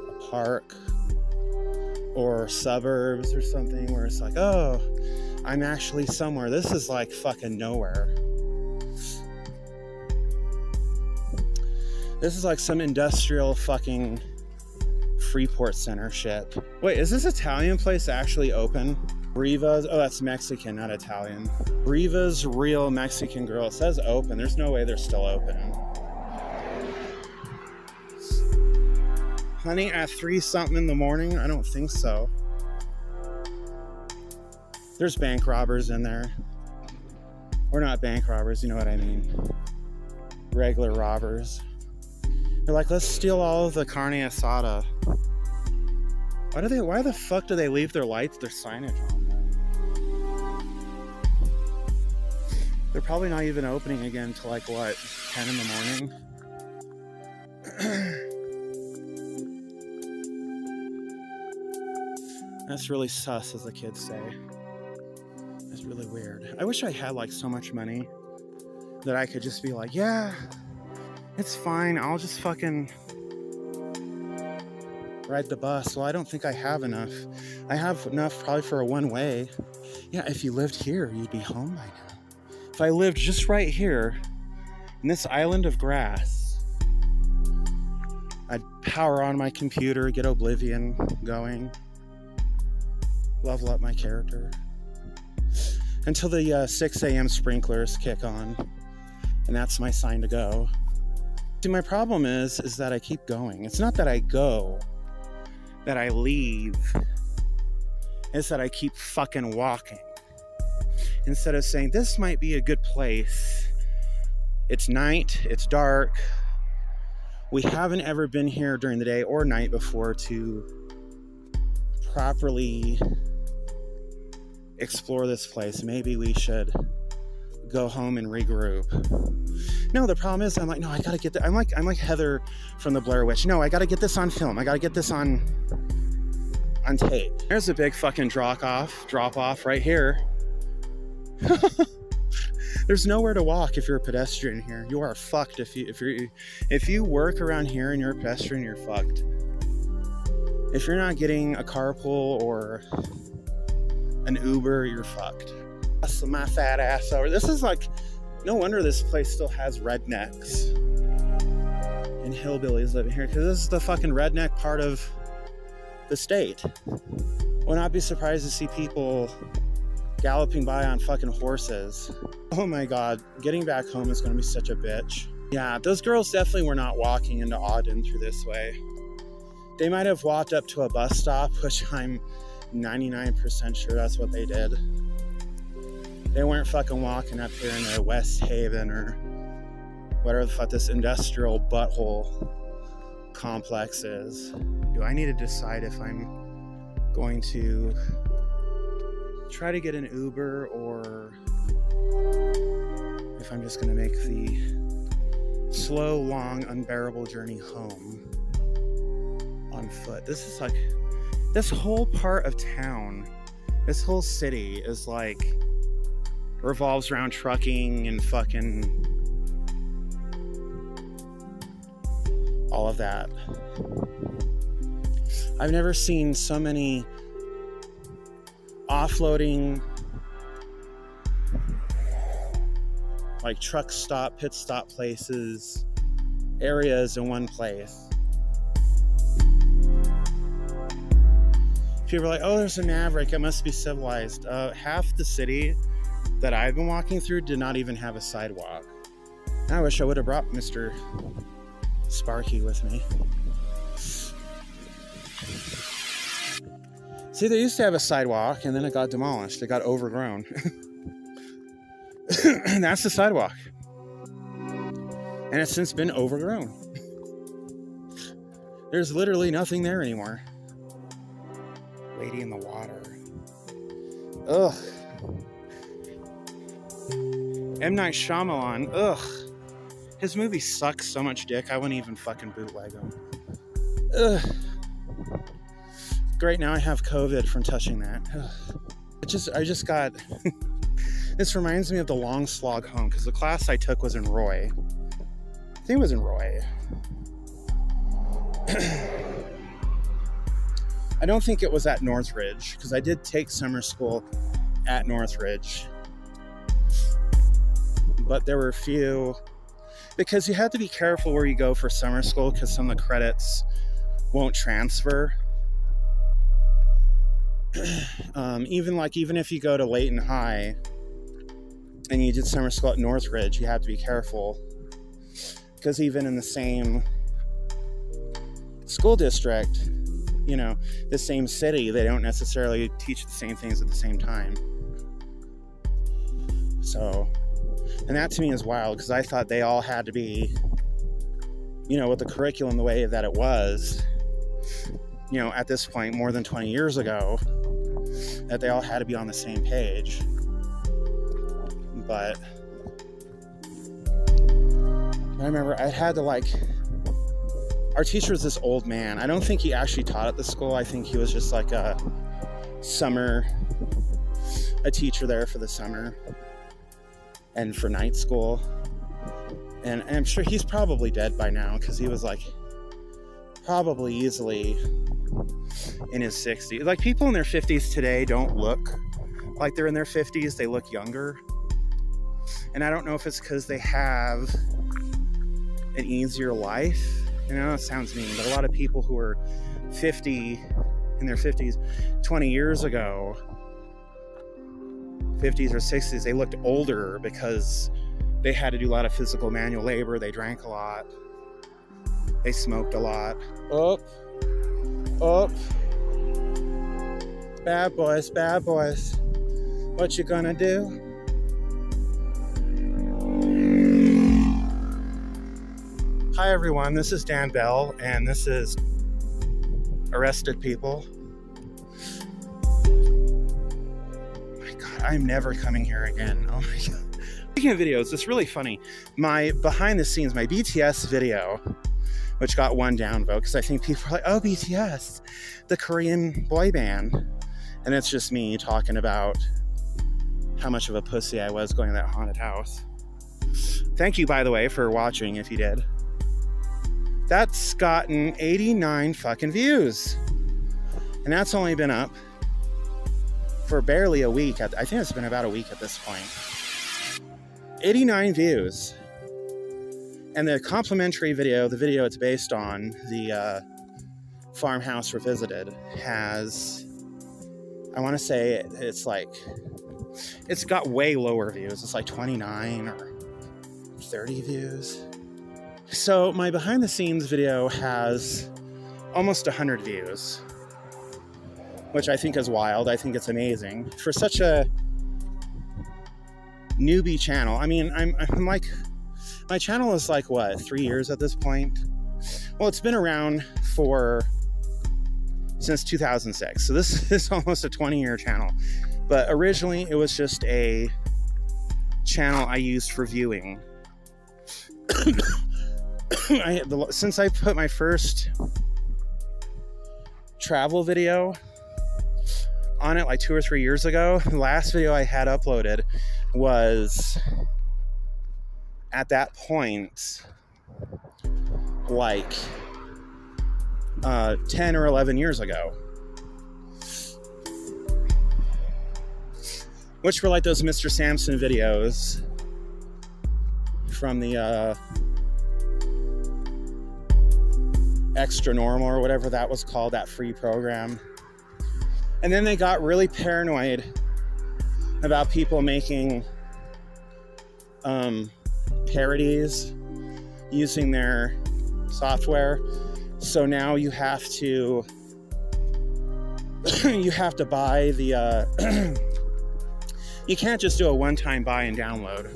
a park or suburbs or something where it's like, oh, I'm actually somewhere. This is like fucking nowhere. This is like some industrial fucking Freeport Center shit. Wait, is this Italian place actually open? Riva's, oh, that's Mexican, not Italian. Riva's Real Mexican Grill. It says open. There's no way they're still open. Honey, at 3 something in the morning? I don't think so. There's bank robbers in there. Or not bank robbers, you know what I mean. Regular robbers. They're like, let's steal all of the carne asada. Why the fuck do they leave their lights, their signage on them? They're probably not even opening again till like, what, 10 in the morning? That's really sus, as the kids say. It's really weird. I wish I had like so much money that I could just be like, yeah, it's fine. I'll just fucking ride the bus. Well, I don't think I have enough. I have enough probably for a one-way. Yeah, if you lived here, you'd be home by now. If I lived just right here in this island of grass, I'd power on my computer, get Oblivion going, level up my character until the 6 a.m. sprinklers kick on, and that's my sign to go. See, my problem is that I keep going. It's not that I go, that I leave. It's that I keep fucking walking. Instead of saying, this might be a good place. It's night, it's dark. We haven't ever been here during the day or night before to properly explore this place. Maybe we should go home and regroup. No, the problem is, I'm like, no, I gotta get that. I'm like Heather from the Blair Witch. No, I gotta get this on film. I gotta get this on tape. There's a big fucking drop off right here. There's nowhere to walk if you're a pedestrian here. You are fucked if you work around here and you're a pedestrian, you're fucked. If you're not getting a carpool or an Uber, you're fucked. That's my fat ass over. This is like, no wonder this place still has rednecks and hillbillies living here, because this is the fucking redneck part of the state. Will not be surprised to see people galloping by on fucking horses. Oh my god, getting back home is gonna be such a bitch. Yeah, those girls definitely were not walking into Ogden through this way. They might have walked up to a bus stop, which I'm 99% sure that's what they did. They weren't fucking walking up here into West Haven or whatever the fuck this industrial butthole complex is. Do I need to decide if I'm going to try to get an Uber or if I'm just going to make the slow, long, unbearable journey home on foot? This is like, this whole part of town, this whole city is like, revolves around trucking and fucking all of that. I've never seen so many offloading, like truck stop, pit stop places, areas in one place. People are like, oh, there's a Maverick, it must be civilized. Half the city that I've been walking through did not even have a sidewalk. I wish I would have brought Mr. Sparky with me. See, they used to have a sidewalk and then it got demolished. It got overgrown. And that's the sidewalk. And it's since been overgrown. There's literally nothing there anymore. Lady in the water. Ugh. M. Night Shyamalan, ugh. His movie sucks so much dick, I wouldn't even fucking bootleg them. Ugh. Great, now I have COVID from touching that. Ugh. I just got... This reminds me of the long slog home, because the class I took was in Roy. I think it was in Roy. I don't think it was at Northridge, because I did take summer school at Northridge. But there were a few, because you have to be careful where you go for summer school, because some of the credits won't transfer. Even if you go to Layton High and you did summer school at Northridge, you have to be careful, because even in the same school district, you know, the same city, they don't necessarily teach the same things at the same time. So, and that to me is wild, because I thought they all had to be, you know, with the curriculum the way that it was, you know, at this point, more than 20 years ago, that they all had to be on the same page. But I remember I had to, like, our teacher was this old man. I don't think he actually taught at the school. I think he was just like a teacher there for the summer and for night school. And I'm sure he's probably dead by now, because he was like probably easily in his 60s. Like, people in their 50s today don't look like they're in their 50s. They look younger. And I don't know if it's because they have an easier life. You know, it sounds mean, but a lot of people who are 50, in their 50s, 20 years ago, 50s or 60s, they looked older because they had to do a lot of physical manual labor. They drank a lot. They smoked a lot. Up. Bad boys, bad boys. What you gonna do? Hi everyone, this is Dan Bell, and this is Arrested People. My God, I'm never coming here again. Oh my God. Speaking of videos, it's really funny. My behind the scenes, my BTS video, which got 1 downvote, because I think people are like, oh, BTS, the Korean boy band. And it's just me talking about how much of a pussy I was going to that haunted house. Thank you, by the way, for watching, if you did. That's gotten 89 fucking views. And that's only been up for barely a week. I think it's been about a week at this point. 89 views. And the complimentary video, the video it's based on, the Farmhouse Revisited, has, I want to say it's like, it's got way lower views. It's like 29 or 30 views. So my behind the scenes video has almost 100 views, which I think is wild. I think it's amazing for such a newbie channel. I mean, I'm like, my channel is like, what, 3 years at this point? Well, it's been around since 2006. So this is almost a 20-year channel. But originally it was just a channel I used for viewing. Since I put my first travel video on it like 2 or 3 years ago, the last video I had uploaded was, at that point, like 10 or 11 years ago, which were like those Mr. Sampson videos from the Extra Normal or whatever that was called, that free program. And then they got really paranoid about people making parodies using their software. So now you have to buy the you can't just do a one-time buy and download.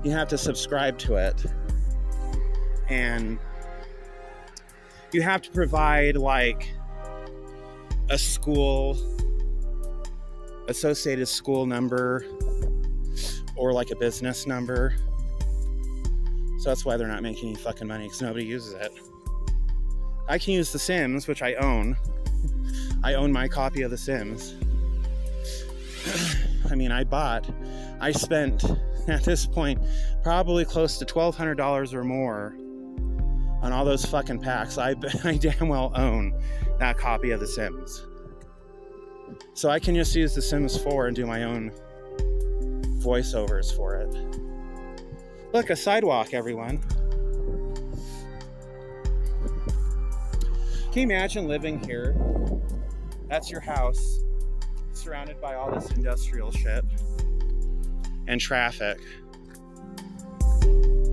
You have to subscribe to it, and you have to provide like a associated school number, or like a business number. So that's why they're not making any fucking money, because nobody uses it. I can use The Sims, which I own. I own my copy of The Sims. I mean, I spent at this point probably close to $1,200 or more on all those fucking packs. I damn well own that copy of The Sims. So I can just use The Sims 4 and do my own voiceovers for it. Look, a sidewalk, everyone. Can you imagine living here? That's your house, surrounded by all this industrial shit and traffic.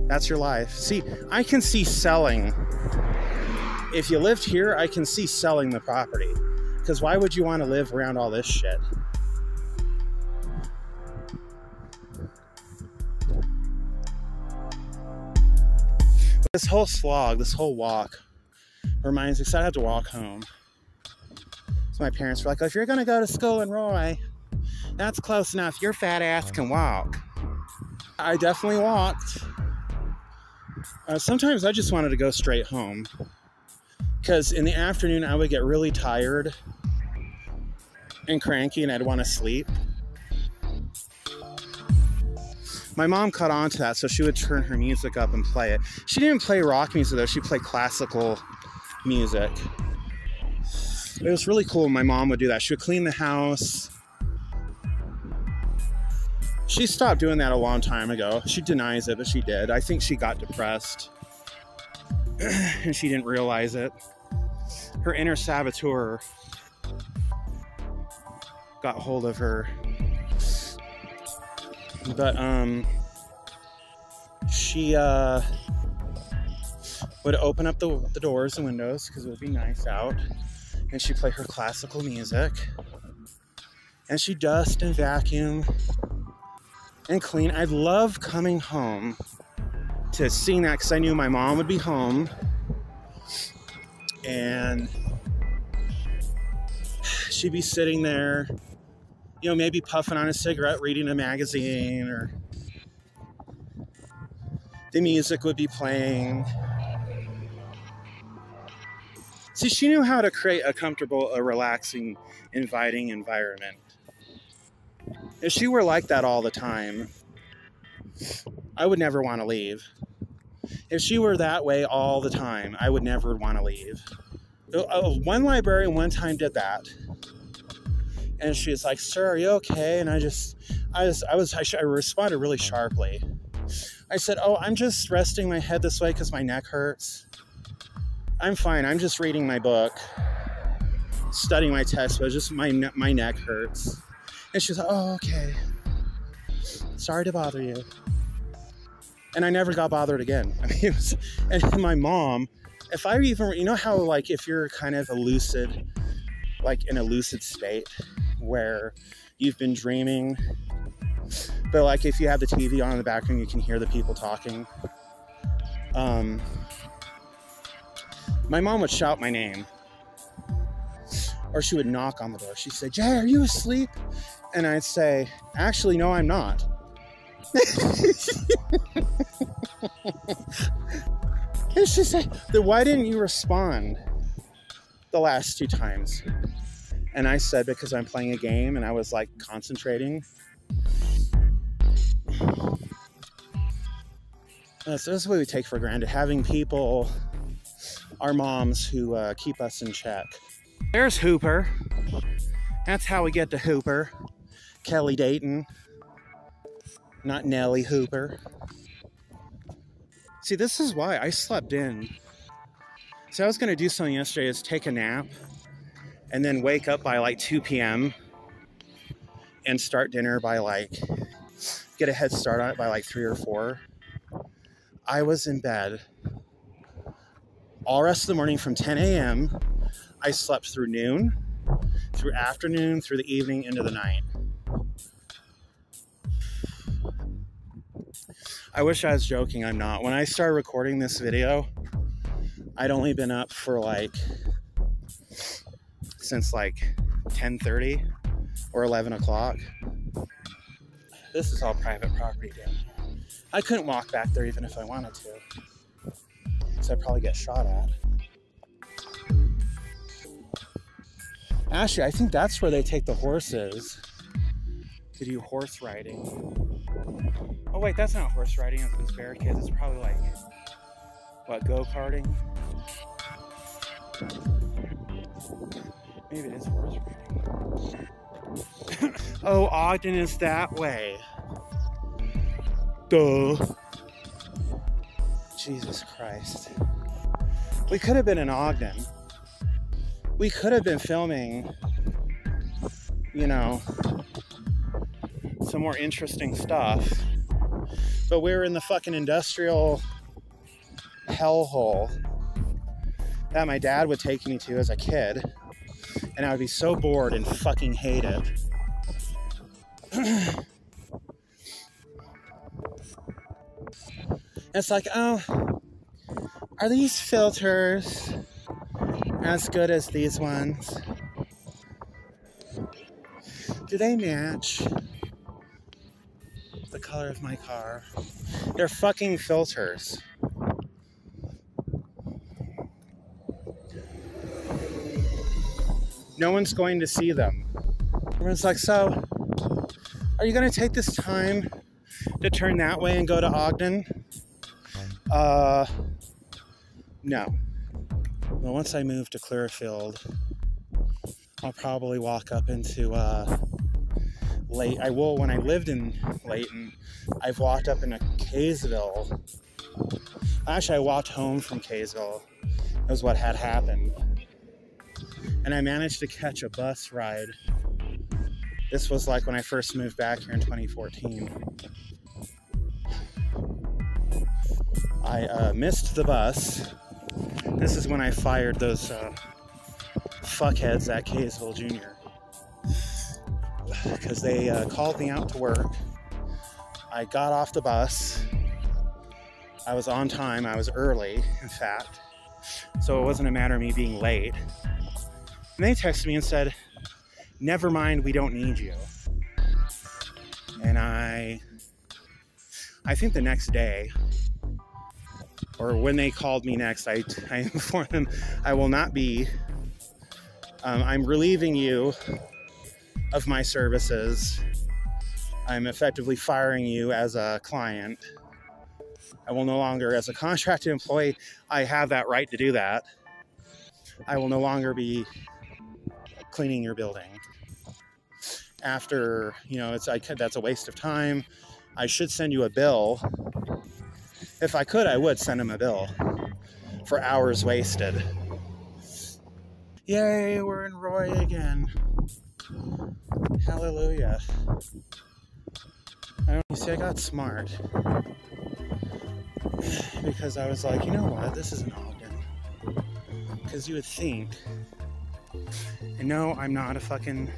That's your life. See, I can see selling. If you lived here, I can see selling the property. Because why would you want to live around all this shit? This whole slog, this whole walk reminds me, because I had to walk home. So my parents were like, oh, if you're going to go to school in Roy, that's close enough. Your fat ass can walk. I definitely walked. Sometimes I just wanted to go straight home, because in the afternoon I would get really tired and cranky and I'd want to sleep. My mom caught on to that, so she would turn her music up and play it. She didn't play rock music though, she played classical music. It was really cool when my mom would do that. She would clean the house. She stopped doing that a long time ago. She denies it, but she did. I think she got depressed and she didn't realize it. Her inner saboteur got hold of her. But she would open up the doors and windows because it would be nice out, and she'd play her classical music, and she'd dust and vacuum and clean. I love coming home to seeing that, because I knew my mom would be home, and she'd be sitting there, you know, maybe puffing on a cigarette, reading a magazine, or the music would be playing. See, she knew how to create a comfortable, a relaxing, inviting environment. If she were like that all the time, I would never want to leave. If she were that way all the time, I would never want to leave. One librarian one time did that. And she was like, sir, are you okay? And I responded really sharply. I said, oh, I'm just resting my head this way because my neck hurts. I'm fine. I'm just reading my book, studying my test, but just my neck hurts. And she was like, oh, okay. Sorry to bother you. And I never got bothered again. I mean, and my mom, if I even, you know how, like, if you're kind of lucid, like in a lucid state where you've been dreaming, but like if you have the TV on in the background, you can hear the people talking. My mom would shout my name, or she would knock on the door. She'd say, Jay, are you asleep? And I'd say, actually, no, I'm not. And she'd say, then why didn't you respond the last 2 times? And I said, because I'm playing a game and I was like concentrating. So this is what we take for granted, having people, our moms, who keep us in check. There's Hooper. That's how we get to Hooper. Kelly Dayton, not Nellie Hooper. See, this is why I slept in. So I was going to do something yesterday, is take a nap and then wake up by like 2 p.m. and start dinner by like, get a head start on it by like 3 or 4. I was in bed all rest of the morning from 10 a.m. I slept through noon, through afternoon, through the evening, into the night. I wish I was joking, I'm not. When I started recording this video, I'd only been up for like, since like 10:30 or 11 o'clock. This is all private property, dude. I couldn't walk back there even if I wanted to, because I'd probably get shot at. Actually, I think that's where they take the horses to do horse riding. Oh wait, that's not horse riding, it's barricades. It's probably like, what, go-karting? Maybe it is horse riding. Oh, Ogden is that way. Duh. Jesus Christ. We could have been in Ogden. We could have been filming, you know, some more interesting stuff. But we were in the fucking industrial hellhole that my dad would take me to as a kid. And I would be so bored and fucking hate it. It's like, oh, Are these filters as good as these ones? Do they match the color of my car? They're fucking filters. No one's going to see them. Everyone's like, so, are you going to take this time to turn that way and go to Ogden? No. Well, once I move to Clearfield, I'll probably walk up into, when I lived in Layton, I've walked up into Kaysville. Actually, I walked home from Kaysville. That was what had happened. And I managed to catch a bus ride. This was like when I first moved back here in 2014. I missed the bus. This is when I fired those fuckheads at Kaysville Jr. Because they called me out to work. I got off the bus. I was on time. I was early, in fact. So it wasn't a matter of me being late. And they texted me and said, never mind, we don't need you. And I think the next day, or when they called me next, I informed them I will not be. I'm relieving you of my services. I'm effectively firing you as a client. I will no longer, as a contracted employee, I have that right to do that. I will no longer be cleaning your building. After, that's a waste of time. I should send you a bill. If I could, I would send him a bill for hours wasted. Yay, we're in Roy again. Hallelujah. You see, I got smart. Because I was like, you know what? This isn't Ogden. Because you would think. And no, I'm not a fucking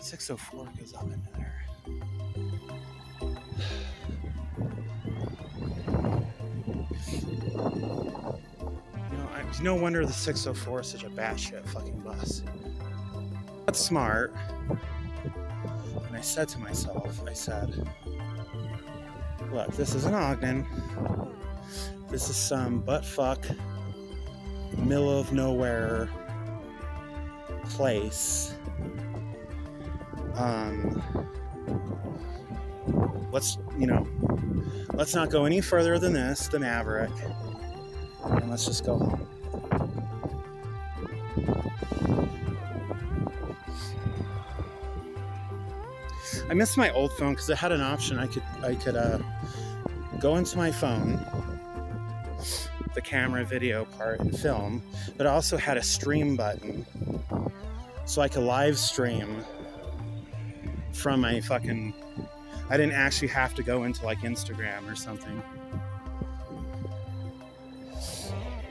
604 goes up into there. No wonder the 604 is such a batshit fucking bus. That's smart. And I said to myself, look, this isn't Ogden. This is some buttfuck, middle of nowhere place. Let's not go any further than this, the Maverick, and let's just go home. I missed my old phone because it had an option. I could go into my phone, the camera, video part, and film, but it also had a stream button, so I could live stream from my fucking. I didn't actually have to go into like Instagram or something.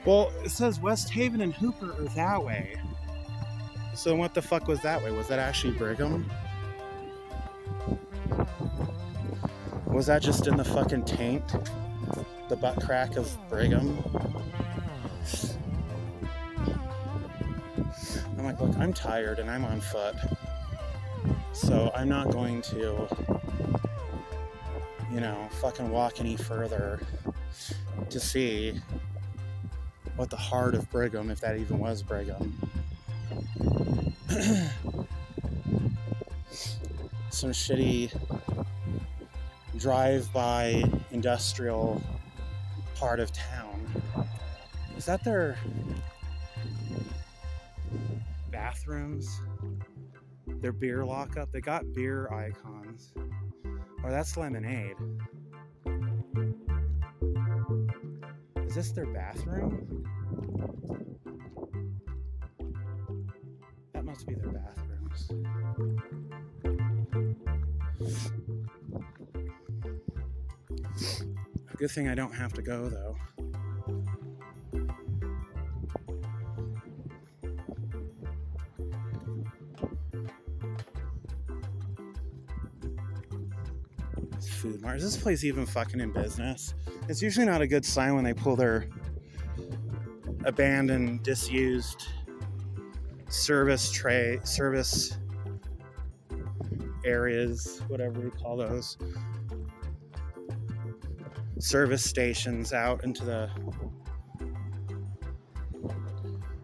Well, it says West Haven and Hooper are that way. So what the fuck was that way? Was that actually Brigham? Was that just in the fucking taint? The butt crack of Brigham? I'm like, look, I'm tired and I'm on foot. So I'm not going to, fucking walk any further to see what the heart of Brigham, if that even was Brigham. Some shitty drive-by industrial part of town. Is that their bathrooms? Their beer lockup? They got beer icons. Or that's lemonade. Is this their bathroom? That must be their bathrooms. A good thing I don't have to go, though. Food Mart. Is this place even fucking in business? It's usually not a good sign when they pull their abandoned, disused service areas, whatever we call those, service stations out into the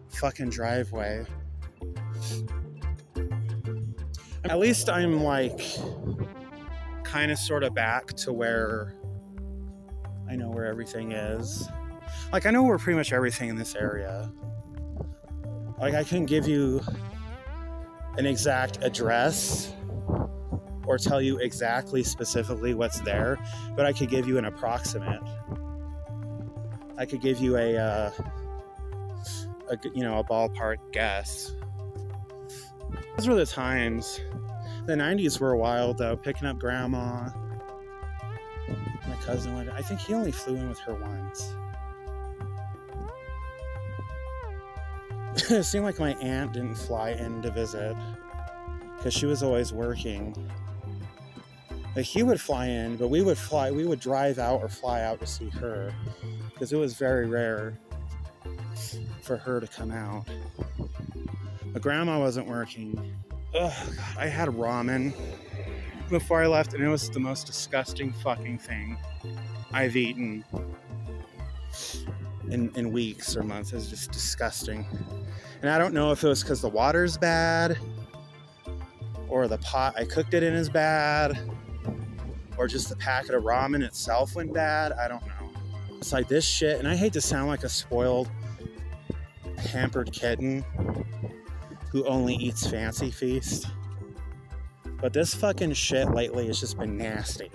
fucking driveway. At least I'm like kind of sort of back to where I know where everything is. Like, I know where pretty much everything in this area. Like, I couldn't give you an exact address or tell you exactly specifically what's there, but I could give you an approximate. I could give you a ballpark guess. Those were the times. The 90s were wild, though. Picking up grandma. My cousin went. I think he only flew in with her once. It seemed like my aunt didn't fly in to visit because she was always working. Like, he would fly in, but we would drive out or fly out to see her because it was very rare for her to come out. But grandma wasn't working. Oh, God, I had ramen before I left, and it was the most disgusting fucking thing I've eaten in weeks or months. It was just disgusting. And I don't know if it was because the water's bad, or the pot I cooked it in is bad, or just the packet of ramen itself went bad. I don't know. It's like this shit, and I hate to sound like a spoiled, pampered kitten who only eats Fancy Feast, but this fucking shit lately has just been nasty.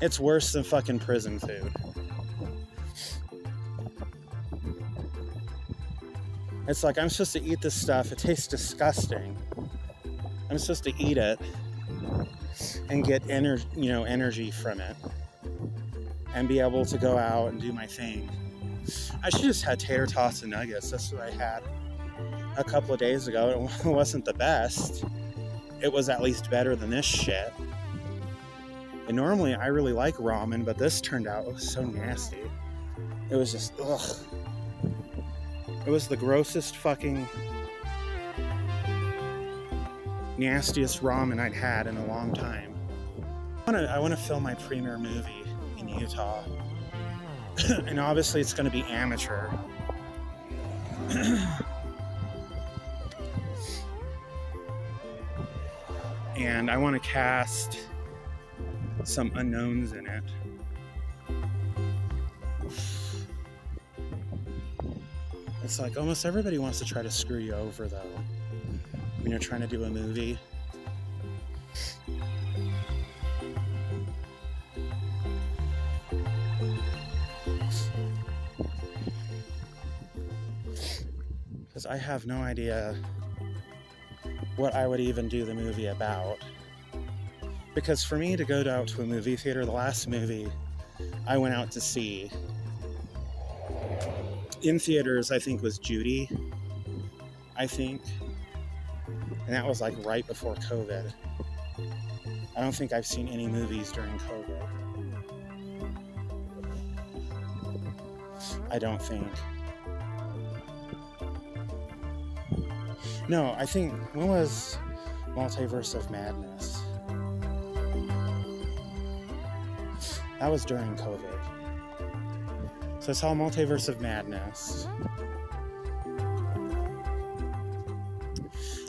It's worse than fucking prison food. It's like, I'm supposed to eat this stuff. It tastes disgusting. I'm supposed to eat it and get energy from it and be able to go out and do my thing. I should just had tater tots and nuggets. That's what I had a couple of days ago. It wasn't the best. It was at least better than this shit. And normally I really like ramen, but this turned out, it was so nasty. It was just, ugh. It was the grossest fucking nastiest ramen I'd had in a long time. I want to film my premiere movie in Utah. And obviously it's going to be amateur. And I want to cast some unknowns in it. It's like almost everybody wants to try to screw you over, though, when you're trying to do a movie. Because I have no idea what I would even do the movie about. Because for me to go out to a movie theater, the last movie I went out to see in theaters, I think, was Judy, I think. And that was like right before COVID. I don't think I've seen any movies during COVID. I don't think. No, I think, when was Multiverse of Madness? That was during COVID. So I saw Multiverse of Madness.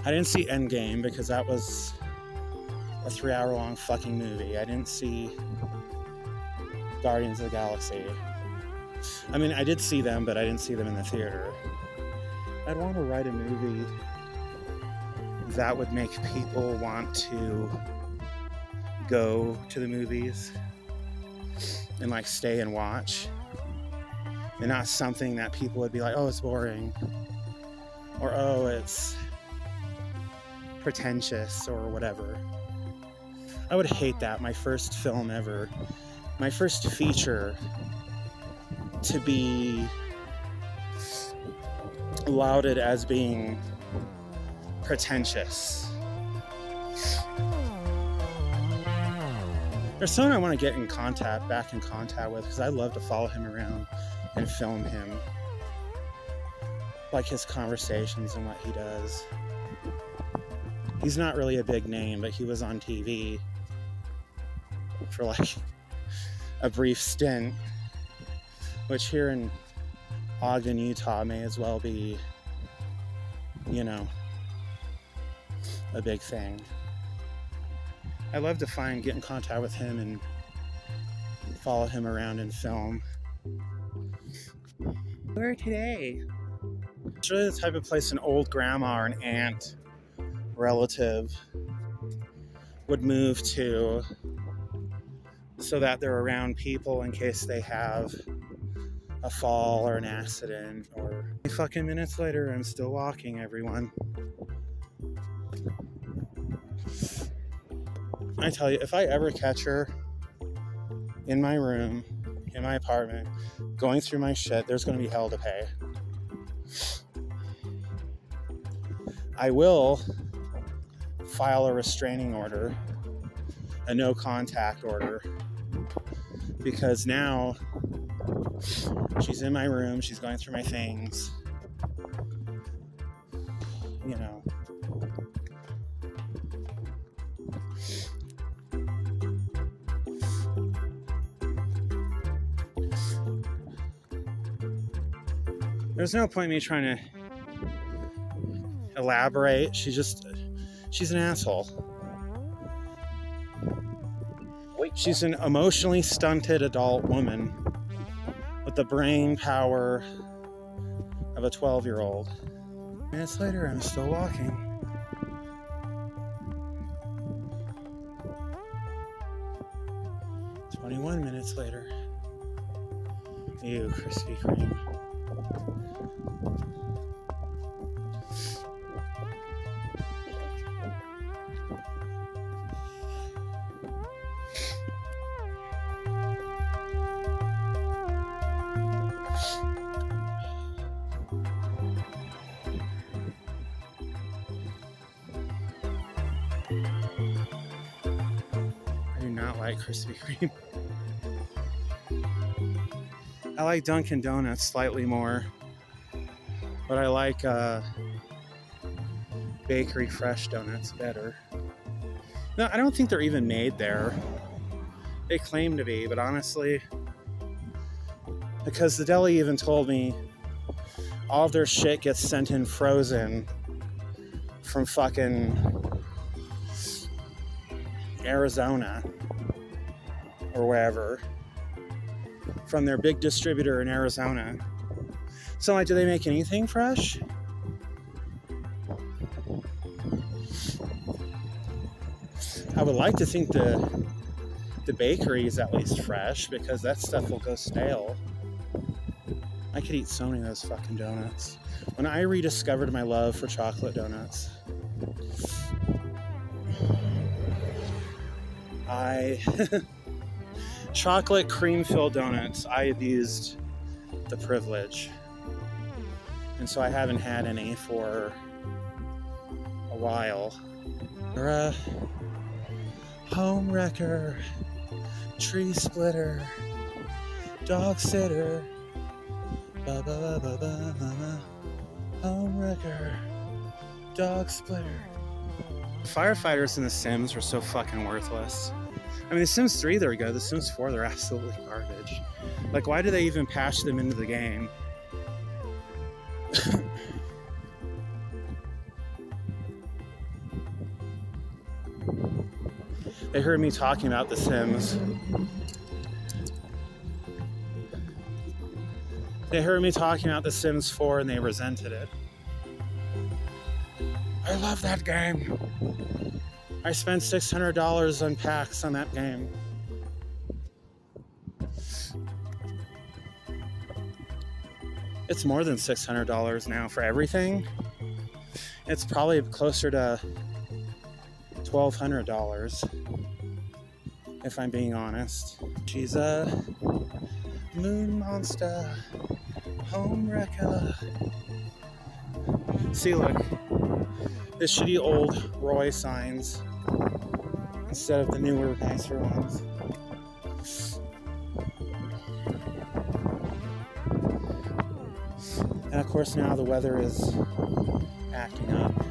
I didn't see Endgame because that was a 3-hour-long fucking movie. I didn't see Guardians of the Galaxy. I mean, I did see them, but I didn't see them in the theater. I'd want to write a movie that would make people want to go to the movies and like stay and watch, and not something that people would be like, oh, it's boring, or oh, it's pretentious, or whatever. I would hate that. My first film ever, my first feature, to be lauded as being pretentious. There's someone I want to get back in contact with, because I love to follow him around and film him. Like his conversations and what he does. He's not really a big name, but he was on TV for like a brief stint, which here in Ogden, Utah may as well be, you know, a big thing. I love to get in contact with him and follow him around and film. Where today? It's really the type of place an old grandma or an aunt relative would move to, so that they're around people in case they have a fall or an accident. Or fucking minutes later, I'm still walking, everyone. I tell you, if I ever catch her in my room, in my apartment, going through my shit, there's going to be hell to pay. I will file a restraining order, a no contact order, because now she's in my room, she's going through my things, you know. There's no point in me trying to elaborate. She's an asshole. She's an emotionally stunted adult woman with the brain power of a 12-year-old. Minutes later, I'm still walking. "21 minutes later. Ew, Krispy Kreme. I do not like Krispy Kreme. I like Dunkin' Donuts slightly more, but I like bakery fresh donuts better. No, I don't think they're even made there. They claim to be, but honestly, because the deli even told me all of their shit gets sent in frozen from fucking Arizona or wherever, from their big distributor in Arizona. So like, do they make anything fresh? I would like to think the bakery is at least fresh, because that stuff will go stale. I could eat so many of those fucking donuts. When I rediscovered my love for chocolate donuts, chocolate cream-filled donuts, I abused the privilege. And so I haven't had any for a while. Or a home wrecker, tree splitter, dog sitter, ba ba ba ba ba ba, home wrecker, dog splitter. Firefighters in The Sims are so fucking worthless. I mean, The Sims 3, they're good. The Sims 4, they're absolutely garbage. Like, why do they even patch them into the game? They heard me talking about The Sims. They heard me talking about The Sims 4 and they resented it. I love that game. I spent $600 on packs on that game. It's more than $600 now for everything. It's probably closer to $1,200, if I'm being honest. She's a moon monster, home wrecker. See, look, the shitty old Roy signs instead of the newer, nicer ones. And of course now the weather is acting up.